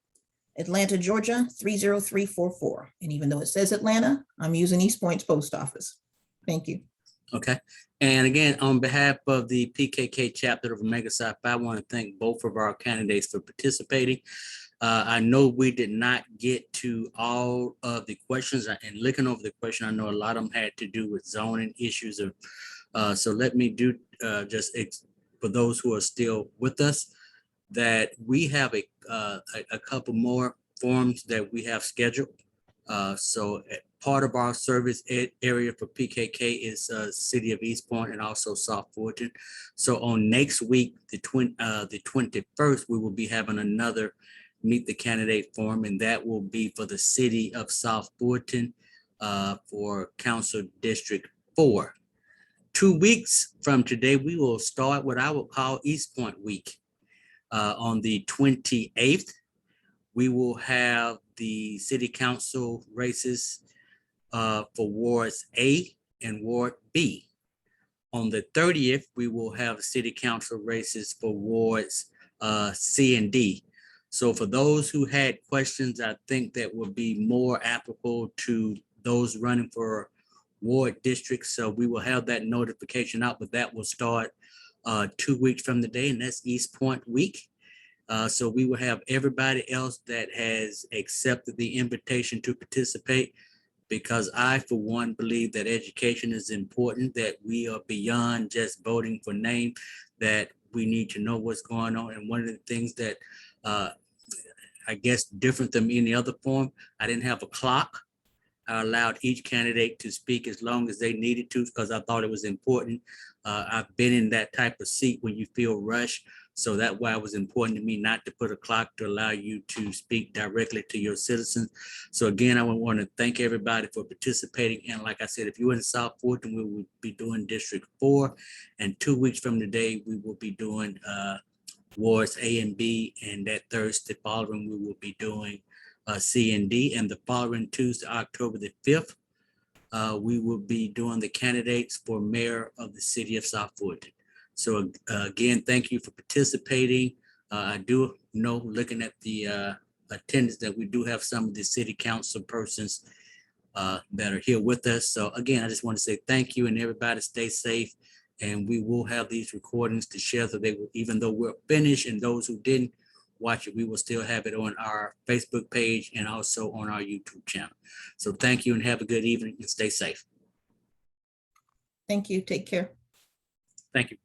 Atlanta, Georgia 30344. And even though it says Atlanta, I'm using East Point's post office. Thank you. Okay. And again, on behalf of the PKK chapter of Omega Psi Phi, I want to thank both of our candidates for participating. I know we did not get to all of the questions, and looking over the question, I know a lot of them had to do with zoning issues. So let me do for those who are still with us, that we have a couple more forums that we have scheduled. So part of our service area for PKK is City of East Point and also South Fulton. So on next week, the 21st, we will be having another Meet the Candidate forum, and that will be for the City of South Fulton for Council District 4. 2 weeks from today, we will start what I will call East Point Week. On the 28th, we will have the City Council races for Wards A and Ward B. On the 30th, we will have City Council races for Wards C and D. So for those who had questions, I think that would be more applicable to those running for ward districts. So we will have that notification out, but that will start 2 weeks from the day, and that's East Point Week. So we will have everybody else that has accepted the invitation to participate, because I, for one, believe that education is important, that we are beyond just voting for name, that we need to know what's going on. And one of the things that I guess different than any other form, I didn't have a clock. I allowed each candidate to speak as long as they needed to, because I thought it was important. I've been in that type of seat when you feel rushed. So that's why it was important to me not to put a clock, to allow you to speak directly to your citizens. So again, I would want to thank everybody for participating. And like I said, if you're in South Fulton, we will be doing District 4. And 2 weeks from today, we will be doing wards A and B. And that Thursday following, we will be doing C and D. And the following Tuesday, October the 5th, we will be doing the candidates for mayor of the city of South Fulton. So again, thank you for participating. I do know, looking at the attendance, that we do have some of the city council persons that are here with us. So again, I just want to say thank you, and everybody stay safe. And we will have these recordings to share, so they will, even though we're finished, and those who didn't watch it, we will still have it on our Facebook page and also on our YouTube channel. So thank you, and have a good evening, and stay safe. Thank you. Take care. Thank you.